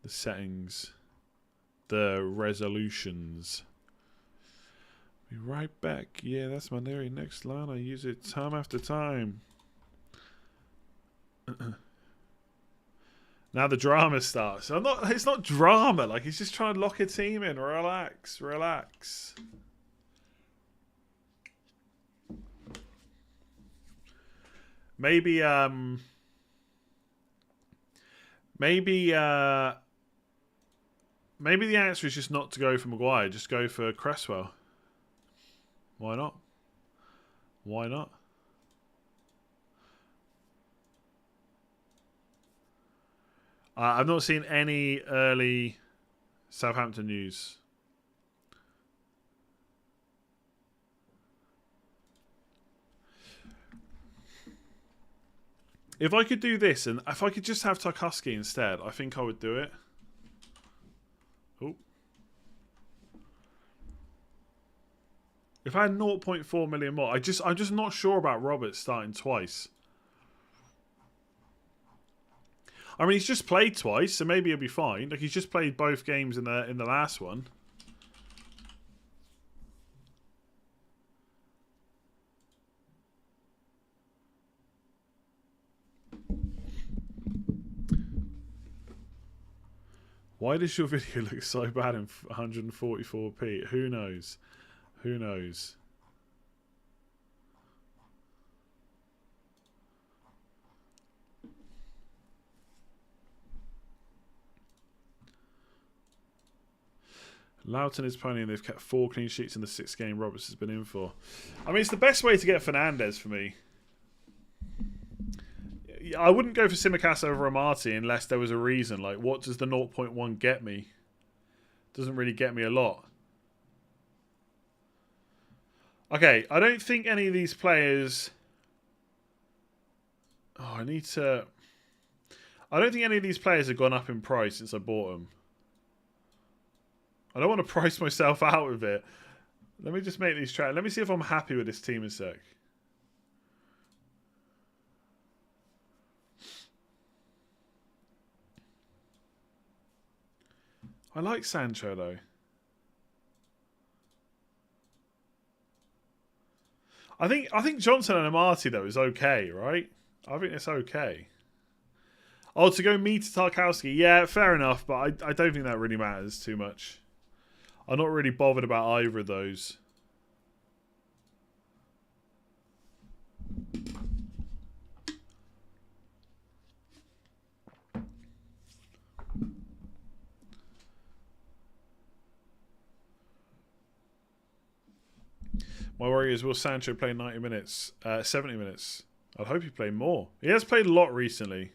settings, the resolutions. Be right back. Yeah, that's my very next line. I use it time after time. Now the drama starts. It's not drama. Like, he's just trying to lock a team in. Relax. Relax. Maybe the answer is just not to go for Maguire. Just go for Cresswell. Why not? Why not? I've not seen any early Southampton news. If I could do this, and if I could just have Tarkowski instead, I think I would do it. Oh. If I had 0.4 million more, I'm just not sure about Roberts starting twice. I mean, he's just played twice, so maybe he'll be fine. Like, he's just played both games in the last one. Why does your video look so bad in 144p? Who knows? Who knows? Loughton is pony and they've kept 4 clean sheets in the 6th game Roberts has been in for. I mean, it's the best way to get Fernandes for me. I wouldn't go for Tsimikas over Amati unless there was a reason. Like, what does the 0.1 get me? Doesn't really get me a lot. Okay, I don't think any of these players... Oh, I need to... I don't think any of these players have gone up in price since I bought them. I don't want to price myself out of it. Let me just make these tracks. Let me see if I'm happy with this team a sec. I like Sancho though. I think Johnson and Amati though is okay, right? I think it's okay. Oh, to go me to Tarkowski, yeah, fair enough, but I don't think that really matters too much. I'm not really bothered about either of those. My worry is, will Sancho play 90 minutes? 70 minutes. I'd hope he played more. He has played a lot recently.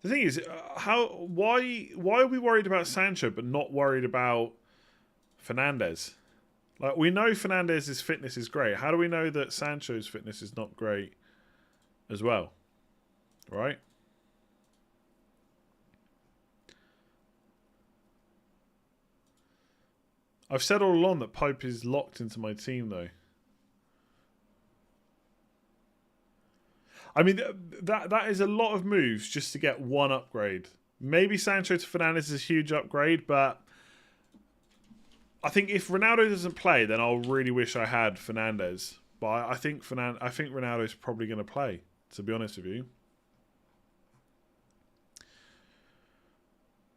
The thing is, why are we worried about Sancho but not worried about Fernandes? Like, we know Fernandez's fitness is great. How do we know that Sancho's fitness is not great as well? Right? I've said all along that Pope is locked into my team, though. I mean, that is a lot of moves just to get one upgrade. Maybe Sancho to Fernandes is a huge upgrade, but I think if Ronaldo doesn't play, then I'll really wish I had Fernandes. But I think Ronaldo's probably going to play, to be honest with you.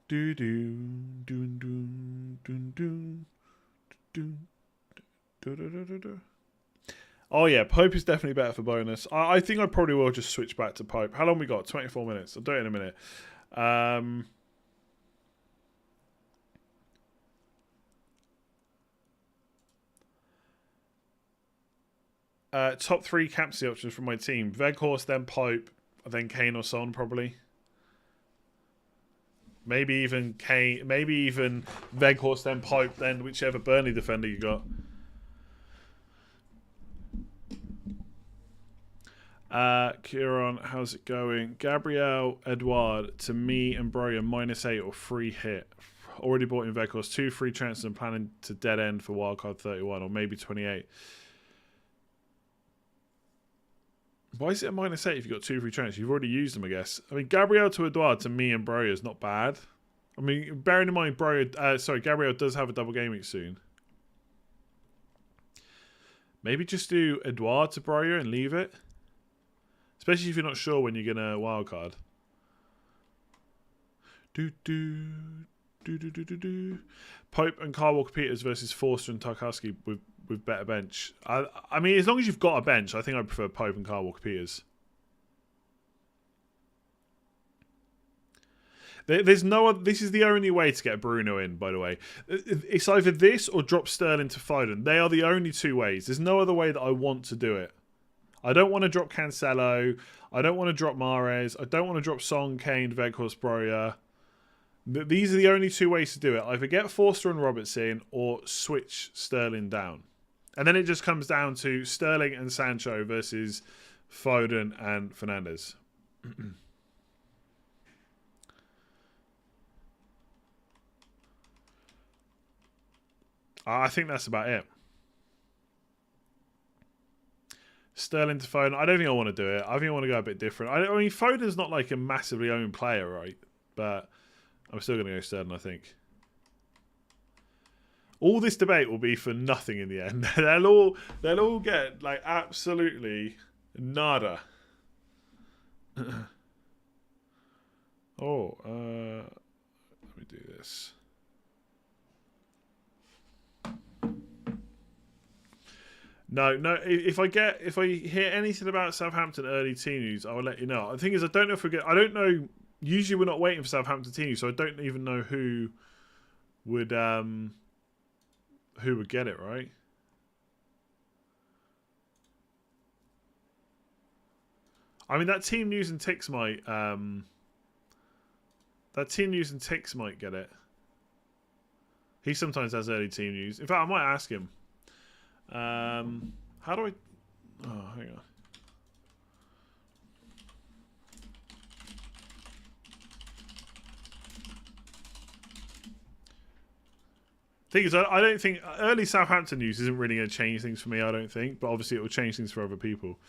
Do do do do do do do do do do do. Oh yeah, Pope is definitely better for bonus. I think I probably will just switch back to Pope. How long we got? 24 minutes. I'll do it in a minute. Top 3 captaincy options from my team. Veghorst, then Pope, then Kane or Son probably. Maybe even Kane, maybe even Veghorst, then Pope, then whichever Burnley defender you got. Kieran, how's it going? Gabriel, Edouard, to me and Broya, -8 or free hit. Already bought in Veghorst, 2 free transfers and planning to dead end for wildcard 31 or maybe 28. Why is it a -8 if you've got 2 free transfers? You've already used them, I guess. I mean, Gabriel to Edouard to me and Broya is not bad. I mean, bearing in mind, Gabriel does have a double game week soon. Maybe just do Edouard to Broya and leave it. Especially if you're not sure when you're going to wildcard. Pope and Kyle Walker-Peters versus Forster and Tarkowski with better bench. I mean, as long as you've got a bench, I think I prefer Pope and Kyle Walker-Peters. There's no other, this is the only way to get Bruno in, by the way. It's either this or drop Sterling to Foden. They are the only 2 ways. There's no other way that I want to do it. I don't want to drop Cancelo. I don't want to drop Mahrez. I don't want to drop Son, Kane, Veghorst, Broya. These are the only 2 ways to do it. Either get Forster and Robertson or switch Sterling down. And then it just comes down to Sterling and Sancho versus Foden and Fernandes. I think that's about it. Sterling to Foden. I don't think I want to do it. I think I want to go a bit different. I mean, Foden's not like a massively owned player, right? But I'm still going to go Sterling, I think. All this debate will be for nothing in the end. They'll all get like absolutely nada. Let me do this. No. If I hear anything about Southampton early team news, I will let you know. The thing is, I don't know if I don't know. Usually, we're not waiting for Southampton team news, so I don't even know who would get it right. I mean, that team news and ticks might. That team news and ticks might get it. He sometimes has early team news. In fact, I might ask him. How do I... Oh, hang on. Thing is, I don't think... Early Southampton news isn't really going to change things for me, I don't think. But obviously it will change things for other people.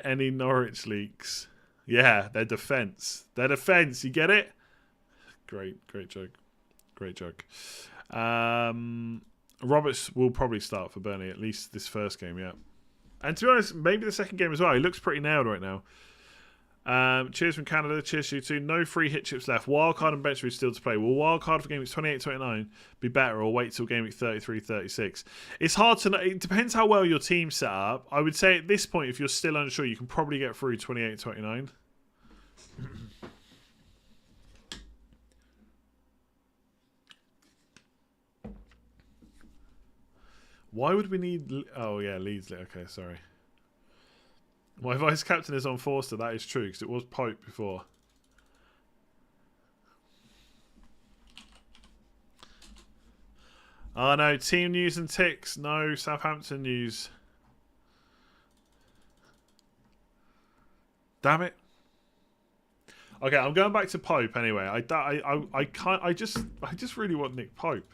Any Norwich leaks? Yeah, their defence. Their defence, you get it? Great joke. Great joke. Roberts will probably start for Burnley, at least this first game, yeah. And to be honest, maybe the second game as well. He looks pretty nailed right now. Cheers from Canada. Cheers to you too. No free hit chips left. Wildcard and bench still to play. Will wildcard for game week 28-29 be better or wait till game week 33-36? It's hard to know. It depends how well your team's set up. I would say at this point, if you're still unsure, you can probably get through 28-29. Why would we need... Oh, yeah, Leeds. Okay, sorry. My vice captain is on Forster. That is true, because it was Pope before. Oh, no. Team news and ticks. No, Southampton news. Damn it. Okay, I'm going back to Pope anyway. I just really want Nick Pope.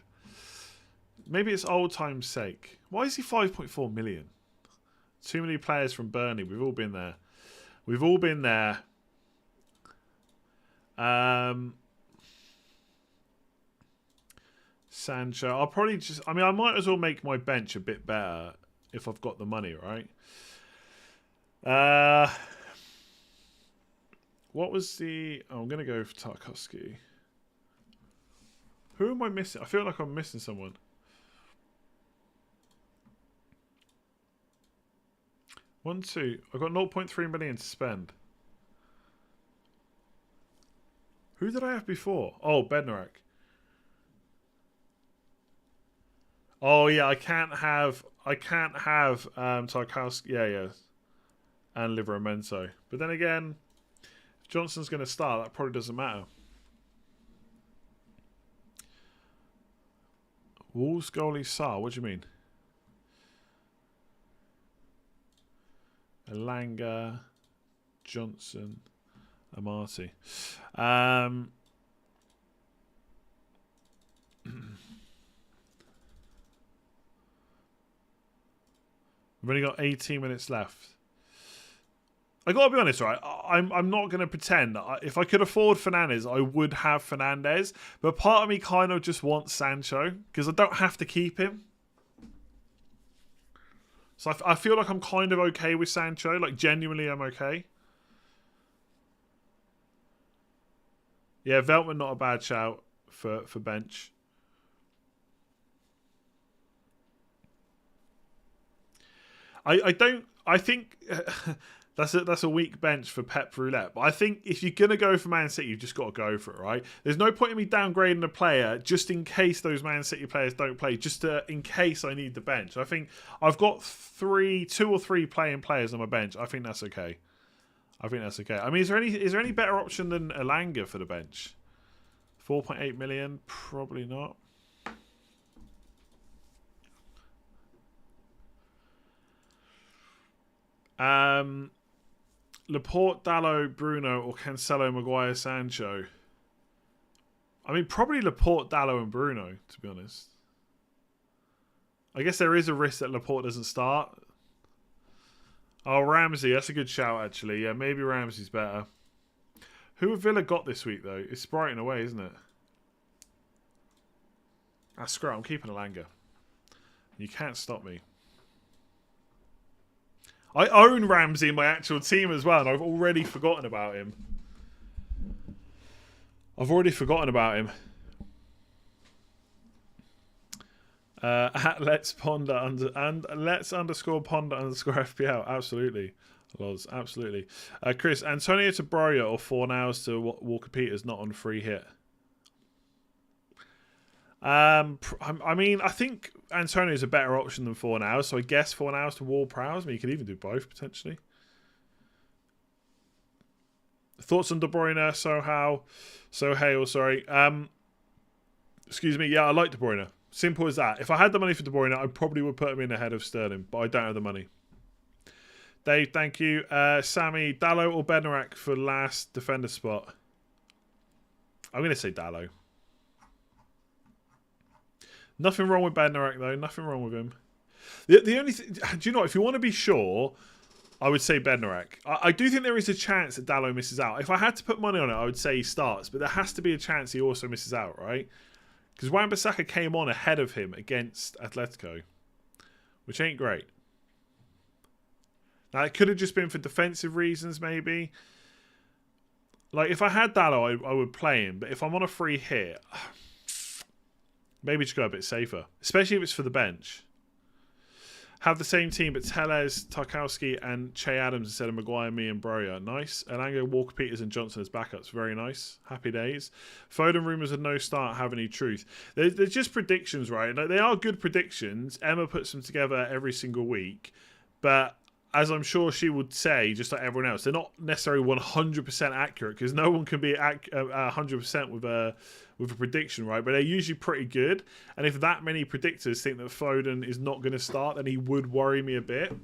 Maybe it's old time's sake. Why is he 5.4 million? Too many players from Burnley. We've all been there. We've all been there. Sancho. I'll probably just... I mean, I might as well make my bench a bit better if I've got the money, right? What was the... Oh, I'm going to go for Tarkowski. Who am I missing? I feel like I'm missing someone. 1, 2. I've got 0.3 million to spend. Who did I have before? Oh, Bednarak. Oh yeah, I can't have Tarkowski. Yeah. And Livramento. But then again, if Johnson's going to start, that probably doesn't matter. Wolves goalie Sar, what do you mean? Elanga, Johnson, Amati. We've only got 18 minutes left. I gotta be honest, right? I'm not gonna pretend. If I could afford Fernandes, I would have Fernandes. But part of me kind of just wants Sancho because I don't have to keep him. So I feel like I'm kind of okay with Sancho. Like genuinely, I'm okay. Yeah, Veltman not a bad shout for bench. I think that's a weak bench for Pep Roulette. But I think if you're gonna go for Man City, you've just got to go for it, right? There's no point in me downgrading a player just in case those Man City players don't play, in case I need the bench. I think I've got 2 or 3 playing players on my bench. I think that's okay. I mean, is there any better option than Elanga for the bench? 4.8 million, probably not. Laporte, Dalot, Bruno, or Cancelo, Maguire, Sancho. I mean, probably Laporte, Dalot, and Bruno, to be honest. I guess there is a risk that Laporte doesn't start. Oh, Ramsey. That's a good shout, actually. Yeah, maybe Ramsey's better. Who have Villa got this week, though? It's Brighton away, isn't it? Ah, screw it. I'm keeping Elanga. You can't stop me. I own Ramsey in my actual team as well, and I've already forgotten about him. At let's underscore ponder underscore FPL. Absolutely. Loz, absolutely. Chris, Antonio to Broya or Fornals to Walker Peters not on free hit. I mean, I think Antonio is a better option than Fornals, so I guess Fornals to Ward-Prowse. I mean, you could even do both potentially. Thoughts on De Bruyne, Sohail, sorry. Excuse me. Yeah, I like De Bruyne. Simple as that. If I had the money for De Bruyne, I probably would put him in ahead of Sterling, but I don't have the money. Dave, thank you. Sammy, Dalot or Bednarak for last defender spot? I'm going to say Dalot. Nothing wrong with Bednarak, though. Nothing wrong with him. The only thing... Do you know, if you want to be sure, I would say Bednarak. I do think there is a chance that Dalot misses out. If I had to put money on it, I would say he starts. But there has to be a chance he also misses out, right? Because Wan-Bissaka came on ahead of him against Atletico, which ain't great. Now, it could have just been for defensive reasons, maybe. Like, if I had Dalot, I would play him. But if I'm on a free hit... Maybe just go a bit safer. Especially if it's for the bench. Have the same team, but Tellez, Tarkowski, and Che Adams instead of Maguire, me, and Broya. Nice. Elanga, Walker, Peters, and Johnson as backups. Very nice. Happy days. Foden rumours of no start have any truth. They're just predictions, right? Like, they are good predictions. Emma puts them together every single week. But as I'm sure she would say, just like everyone else, they're not necessarily 100% accurate because no one can be 100% with a prediction, right? But they're usually pretty good. And if that many predictors think that Foden is not going to start, then he would worry me a bit.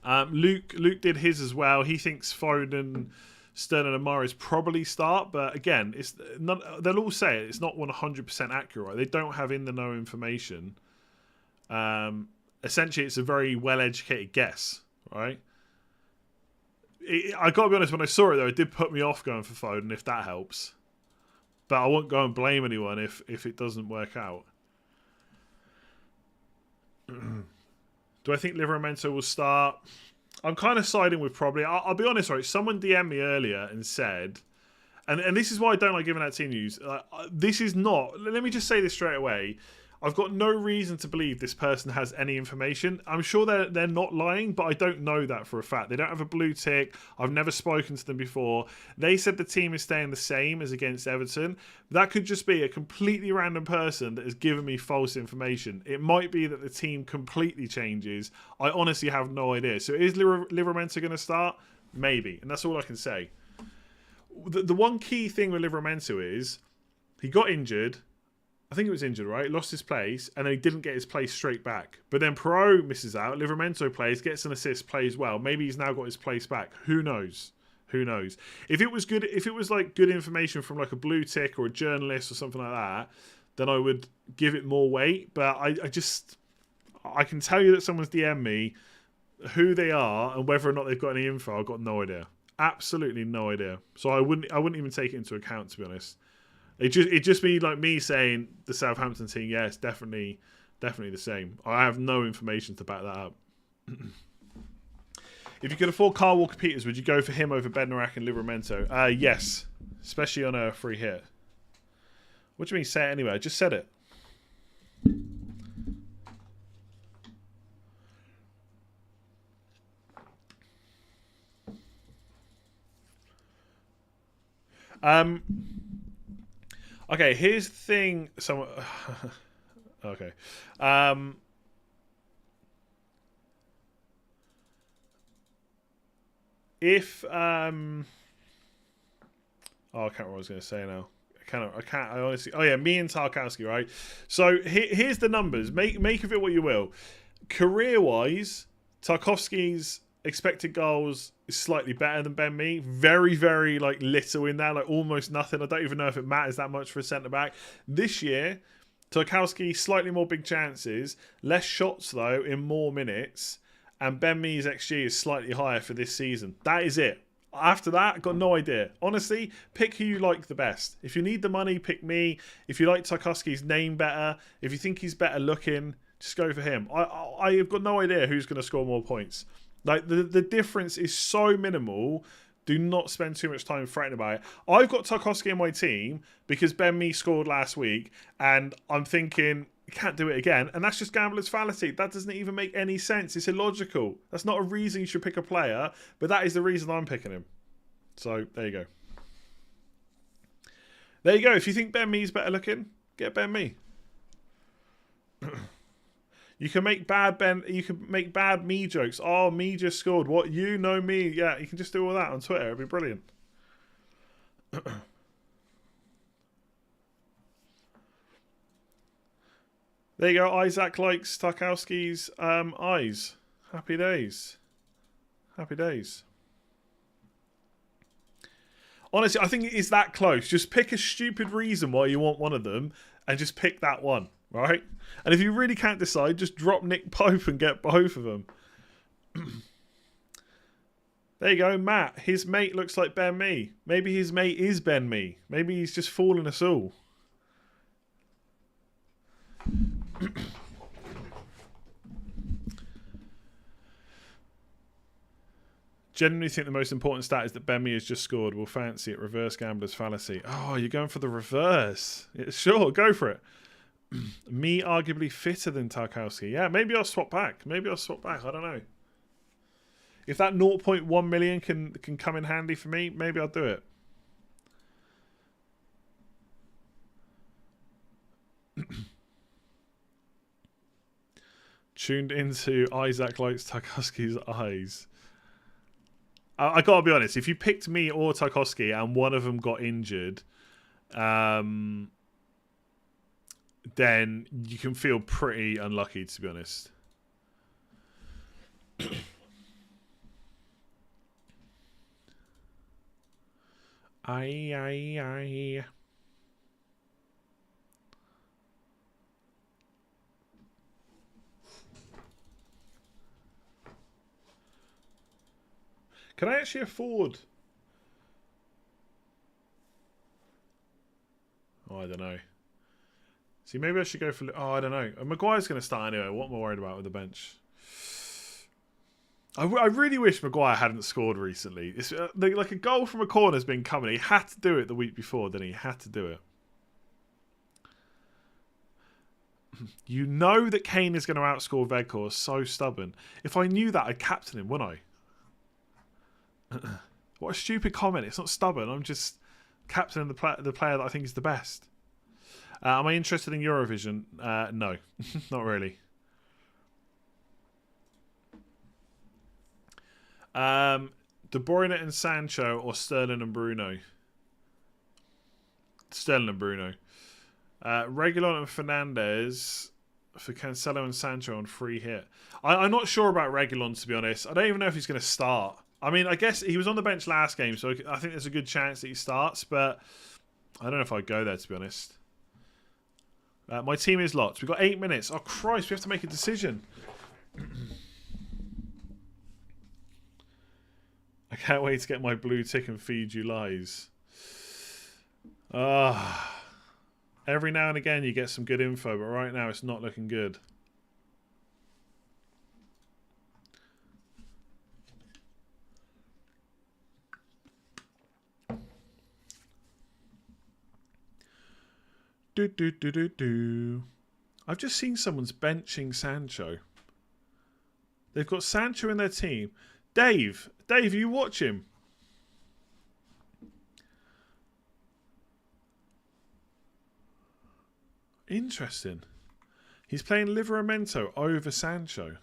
Luke did his as well. He thinks Foden, Sterling, and Mahrez probably start, but again, they'll all say it. It's not 100% accurate. Right? They don't have in the know information. Essentially, it's a very well-educated guess, right? I got to be honest, when I saw it, though, it did put me off going for Foden, if that helps. But I won't go and blame anyone if it doesn't work out. Do I think Livramento will start? I'm kind of siding with probably. I'll be honest, right? Someone DM'd me earlier and said... And this is why I don't like giving out team news. This is not... Let me just say this straight away. I've got no reason to believe this person has any information. I'm sure they're not lying, but I don't know that for a fact. They don't have a blue tick. I've never spoken to them before. They said the team is staying the same as against Everton. That could just be a completely random person that has given me false information. It might be that the team completely changes. I honestly have no idea. So is Livramento going to start? Maybe. And that's all I can say. The one key thing with Livramento is he got injured. I think he was injured, right? Lost his place, and then he didn't get his place straight back. But then Perot misses out. Livramento plays, gets an assist, plays well. Maybe he's now got his place back. Who knows? Who knows? If it was good, if it was like good information from like a blue tick or a journalist or something like that, then I would give it more weight. But I can tell you that someone's DM'd me who they are and whether or not they've got any info. I've got no idea. Absolutely no idea. So I wouldn't even take it into account, to be honest. It just be like me saying the Southampton team, yeah, it's definitely the same. I have no information to back that up. If you could afford Kyle Walker-Peters, would you go for him over Bednarak and Livramento? Yes, especially on a free hit. What do you mean say it anyway? I just said it. Okay, here's the thing. Okay. If oh, I can't remember what I was going to say now. I can't. I honestly. Oh yeah, me and Tarkowski, right? So here's the numbers. Make of it what you will. Career-wise, Tarkowski's expected goals is slightly better than Ben Mee. Very, very like little in there, like almost nothing. I don't even know if it matters that much for a centre back. This year, Tarkowski slightly more big chances, less shots though in more minutes, and Ben Mee's XG is slightly higher for this season. That is it. After that, I've got no idea. Honestly, pick who you like the best. If you need the money, pick me. If you like Tarkowski's name better, if you think he's better looking, just go for him. I've got no idea who's going to score more points. Like, the difference is so minimal. Do not spend too much time fretting about it. I've got Tarkowski in my team because Ben Mee scored last week, and I'm thinking, you can't do it again. And that's just gambler's fallacy. That doesn't even make any sense. It's illogical. That's not a reason you should pick a player, but that is the reason I'm picking him. So, there you go. There you go. If you think Ben Mee's better looking, get Ben Mee. You can make bad me jokes. Oh, me just scored. What? You know me. Yeah, you can just do all that on Twitter. It'd be brilliant. There you go. Isaac likes Tarkowski's eyes. Happy days. Happy days. Honestly, I think it is that close. Just pick a stupid reason why you want one of them and just pick that one. Right? And if you really can't decide, just drop Nick Pope and get both of them. There you go, Matt. His mate looks like Ben Mee. Maybe his mate is Ben Mee. Maybe he's just fooling us all. Generally think the most important stat is that Ben Mee has just scored. We'll fancy it. Reverse gambler's fallacy. Oh, you're going for the reverse. Yeah, sure, go for it. Me arguably fitter than Tarkowski. Yeah, maybe I'll swap back. I don't know. If that 0.1 million can come in handy for me, maybe I'll do it. Tuned into Isaac likes Tarkowski's eyes. I gotta be honest. If you picked me or Tarkowski and one of them got injured, then you can feel pretty unlucky, to be honest. Aye. Can I actually afford? Oh, I don't know. See, maybe I should go for... Oh, I don't know. Maguire's going to start anyway. What am I worried about with the bench? I really wish Maguire hadn't scored recently. It's like a goal from a corner has been coming. He had to do it the week before, didn't he? He had to do it. You know that Kane is going to outscore Weghorst. So stubborn. If I knew that, I'd captain him, wouldn't I? What a stupid comment. It's not stubborn. I'm just captaining the player that I think is the best. Am I interested in Eurovision? No, not really. De Bruyne and Sancho or Sterling and Bruno? Sterling and Bruno. Reguilon and Fernandes for Cancelo and Sancho on free hit. I'm not sure about Reguilon, to be honest. I don't even know if he's going to start. I mean, I guess he was on the bench last game, so I think there's a good chance that he starts, but I don't know if I'd go there, to be honest. My team is locked. We've got 8 minutes. Oh, Christ, we have to make a decision. I can't wait to get my blue tick and feed you lies. Every now and again you get some good info, but right now it's not looking good. I've just seen someone's benching Sancho. They've got Sancho in their team. Dave, you watch him? Interesting. He's playing Livramento over Sancho.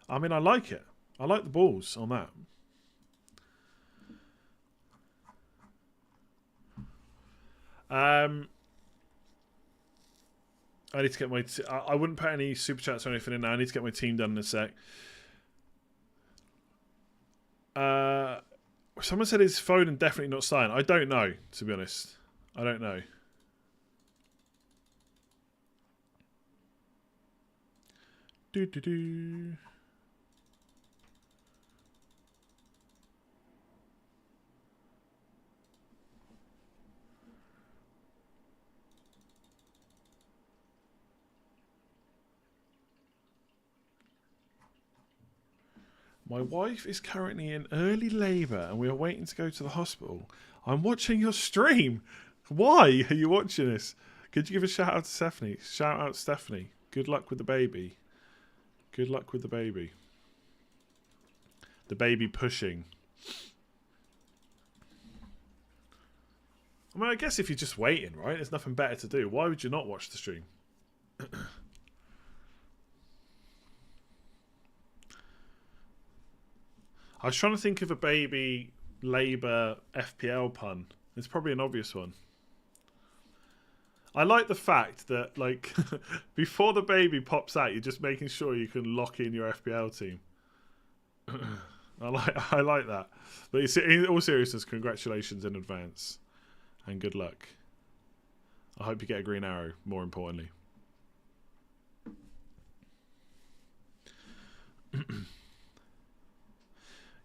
I mean, I like it. I like the balls on that. I need to get my... I wouldn't put any super chats or anything in now. I need to get my team done in a sec. Someone said his Foden definitely not starting. I don't know, to be honest. I don't know. My wife is currently in early labour and we are waiting to go to the hospital. I'm watching your stream. Why are you watching this? Could you give a shout out to Stephanie? Shout out Stephanie. Good luck with the baby. Good luck with the baby. The baby pushing. I mean, I guess if you're just waiting, right? There's nothing better to do. Why would you not watch the stream? I was trying to think of a baby labour FPL pun. It's probably an obvious one. I like the fact that, like, before the baby pops out, you're just making sure you can lock in your FPL team. I like that. But in all seriousness, congratulations in advance. And good luck. I hope you get a green arrow, more importantly.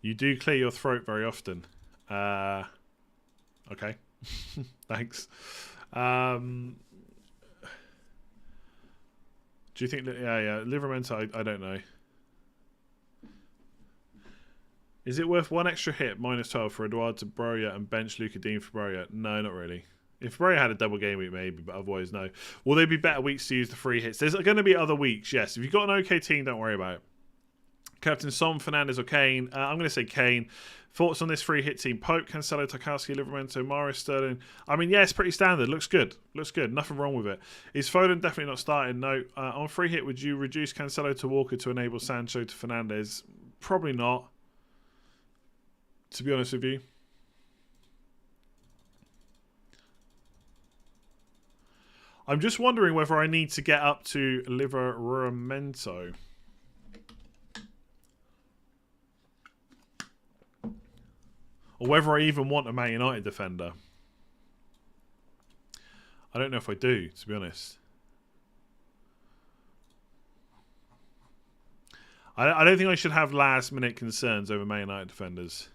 You do clear your throat very often. Okay. Thanks. Do you think that... Yeah. Livramento, I don't know. Is it worth one extra hit, -12, for Eduardo to Broja and bench Luka Dean for Broja? No, not really. If Broja had a double game week, maybe, but otherwise, no. Will there be better weeks to use the free hits? There's going to be other weeks, yes. If you've got an okay team, don't worry about it. Captain Son, Fernandes or Kane? I'm going to say Kane. Thoughts on this free hit team? Pope, Cancelo, Tarkowski, Livramento, Maris, Sterling. I mean, yeah, it's pretty standard. Looks good. Looks good. Nothing wrong with it. Is Foden definitely not starting? No. On free hit, would you reduce Cancelo to Walker to enable Sancho to Fernandes? Probably not, to be honest with you. I'm just wondering whether I need to get up to Livramento. Or whether I even want a Man United defender. I don't know if I do, to be honest. I don't think I should have last-minute concerns over Man United defenders.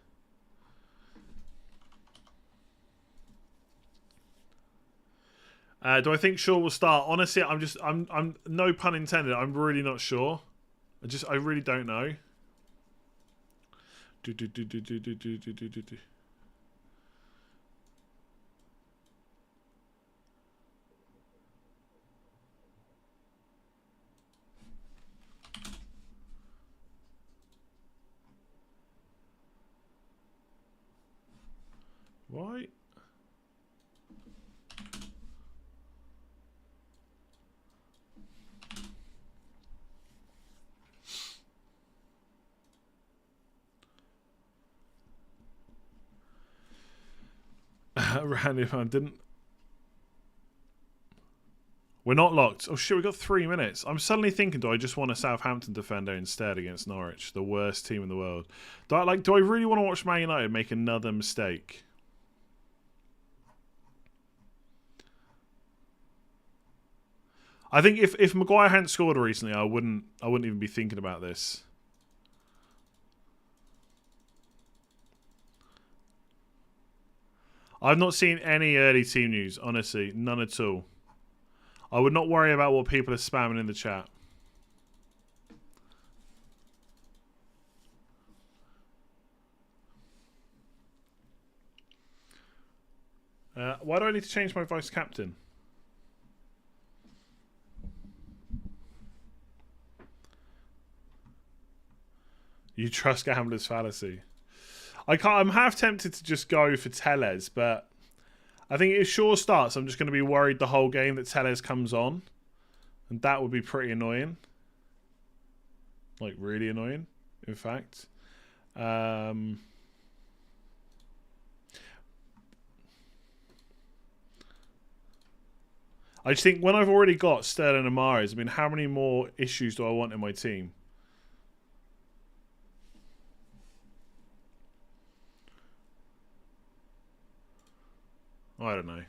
Do I think Shaw will start? Honestly, I'm no pun intended. I'm really not sure. I really don't know. Why? Randy fan didn't. We're not locked. Oh shit, we got 3 minutes. I'm suddenly thinking, do I just want a Southampton defender instead against Norwich, the worst team in the world? Do I really want to watch Man United make another mistake? I think if Maguire hadn't scored recently, I wouldn't even be thinking about this. I've not seen any early team news, honestly, none at all. I would not worry about what people are spamming in the chat. Why do I need to change my vice captain? You trust gambler's fallacy. I'm half tempted to just go for Tellez, but I think if Shaw starts, I'm just going to be worried the whole game that Tellez comes on. And that would be pretty annoying. Like, really annoying, in fact. I just think when I've already got Sterling and Mahrez, I mean, how many more issues do I want in my team? I don't know.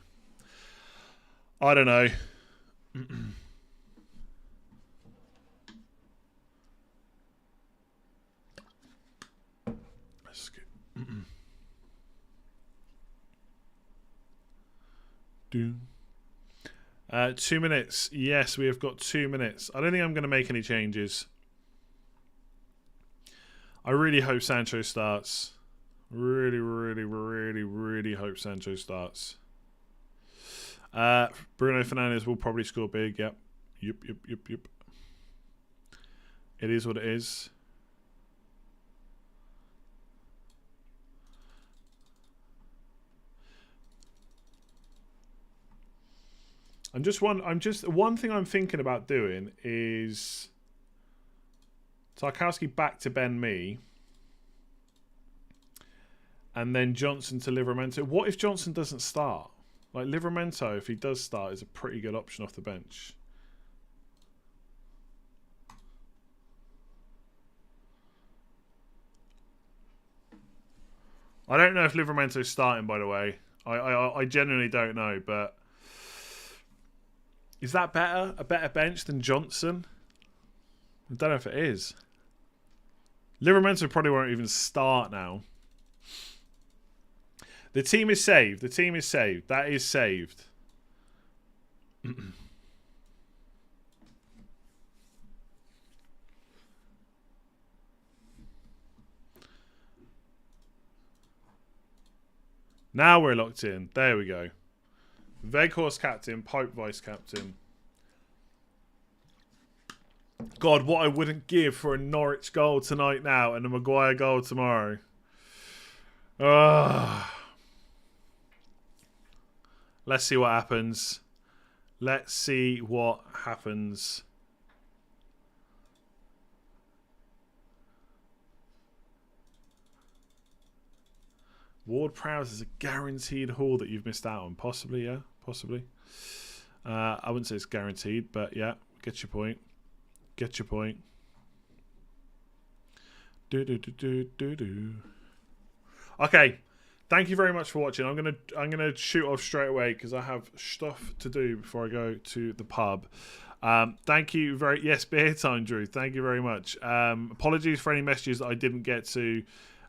I don't know. That's good. 2 minutes. Yes, we have got 2 minutes. I don't think I'm going to make any changes. I really hope Sancho starts. Really, really, really, really hope Sancho starts. Bruno Fernandes will probably score big. Yep. Yep. It is what it is. One thing I'm thinking about doing is Tarkowski back to Ben Mee. And then Johnson to Livramento. What if Johnson doesn't start? Like, Livramento, if he does start, is a pretty good option off the bench. I don't know if Livramento's starting, by the way. I genuinely don't know, but is that better? A better bench than Johnson? I don't know if it is. Livramento probably won't even start now. The team is saved. The team is saved. That is saved. Now we're locked in. There we go. Veghorst captain, Pope vice captain. God, what I wouldn't give for a Norwich goal tonight now and a Maguire goal tomorrow. Let's see what happens. Let's see what happens. Ward-Prowse is a guaranteed haul that you've missed out on. Possibly, yeah. Possibly. I wouldn't say it's guaranteed, but yeah. Get your point. Get your point. Okay. Thank you very much for watching. I'm gonna shoot off straight away because I have stuff to do before I go to the pub. Thank you yes, beer time, Drew. Thank you very much. Apologies for any messages that I didn't get to.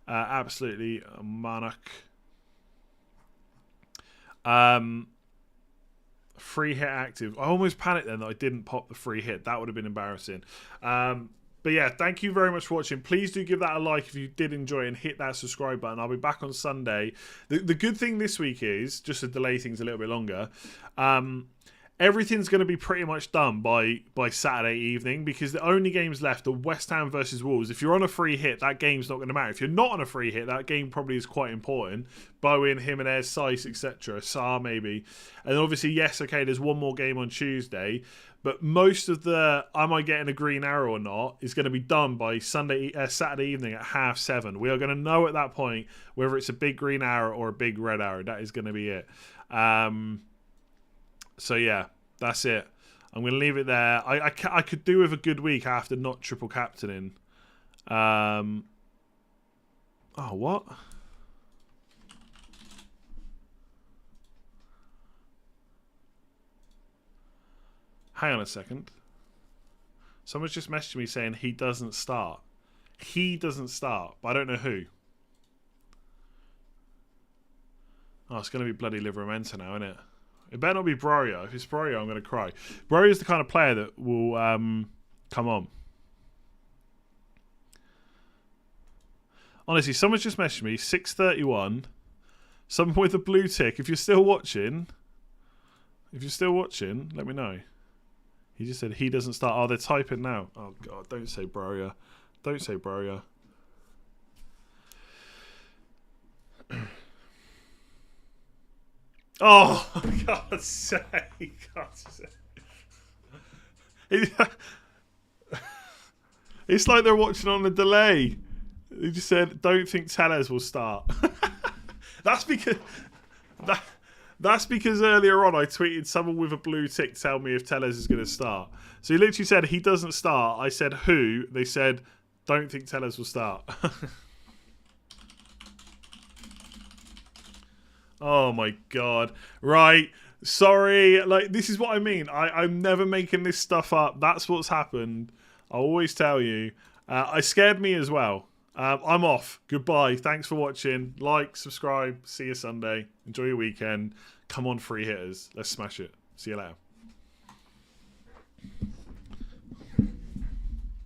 Absolutely monarch. Free hit active. I almost panicked then that I didn't pop the free hit. That would have been embarrassing. But yeah, thank you very much for watching. Please do give that a like if you did enjoy it and hit that subscribe button. I'll be back on Sunday. The good thing this week is, just to delay things a little bit longer, everything's going to be pretty much done by Saturday evening, because the only games left are West Ham versus Wolves. If you're on a free hit, that game's not going to matter. If you're not on a free hit, that game probably is quite important. Bowen, Jimenez, Saiss, etc. Sarr maybe. And obviously, yes, okay, there's one more game on Tuesday, but most of the am I getting a green arrow or not is going to be done by Saturday evening at 7:30. We are going to know at that point whether it's a big green arrow or a big red arrow. That is going to be it. So yeah, that's it. I'm going to leave it there. I could do with a good week after not triple captaining. Oh, what? Hang on a second. Someone's just messaged me saying he doesn't start. He doesn't start, but I don't know who. Oh, it's going to be bloody Livramento now, isn't it? It better not be Brorio. If it's Brorio, I'm going to cry. Brorio is the kind of player that will come on. Honestly, someone's just messaged me, 6:31. Someone with a blue tick. If you're still watching, let me know. He just said he doesn't start. Oh, they're typing now. Oh, God, don't say Brorio. Don't say Brorio. Oh, God's sake. God's sake. It's like they're watching on a delay. They just said, don't think Tellez will start. That's because earlier on I tweeted someone with a blue tick tell me if Tellez is going to start. So he literally said he doesn't start. I said who? They said, don't think Tellez will start. Oh my God. Right. Sorry. Like, this is what I mean. I'm never making this stuff up. That's what's happened. I always tell you. It scared me as well. I'm off. Goodbye. Thanks for watching. Like, subscribe. See you Sunday. Enjoy your weekend. Come on, free hitters. Let's smash it. See you later.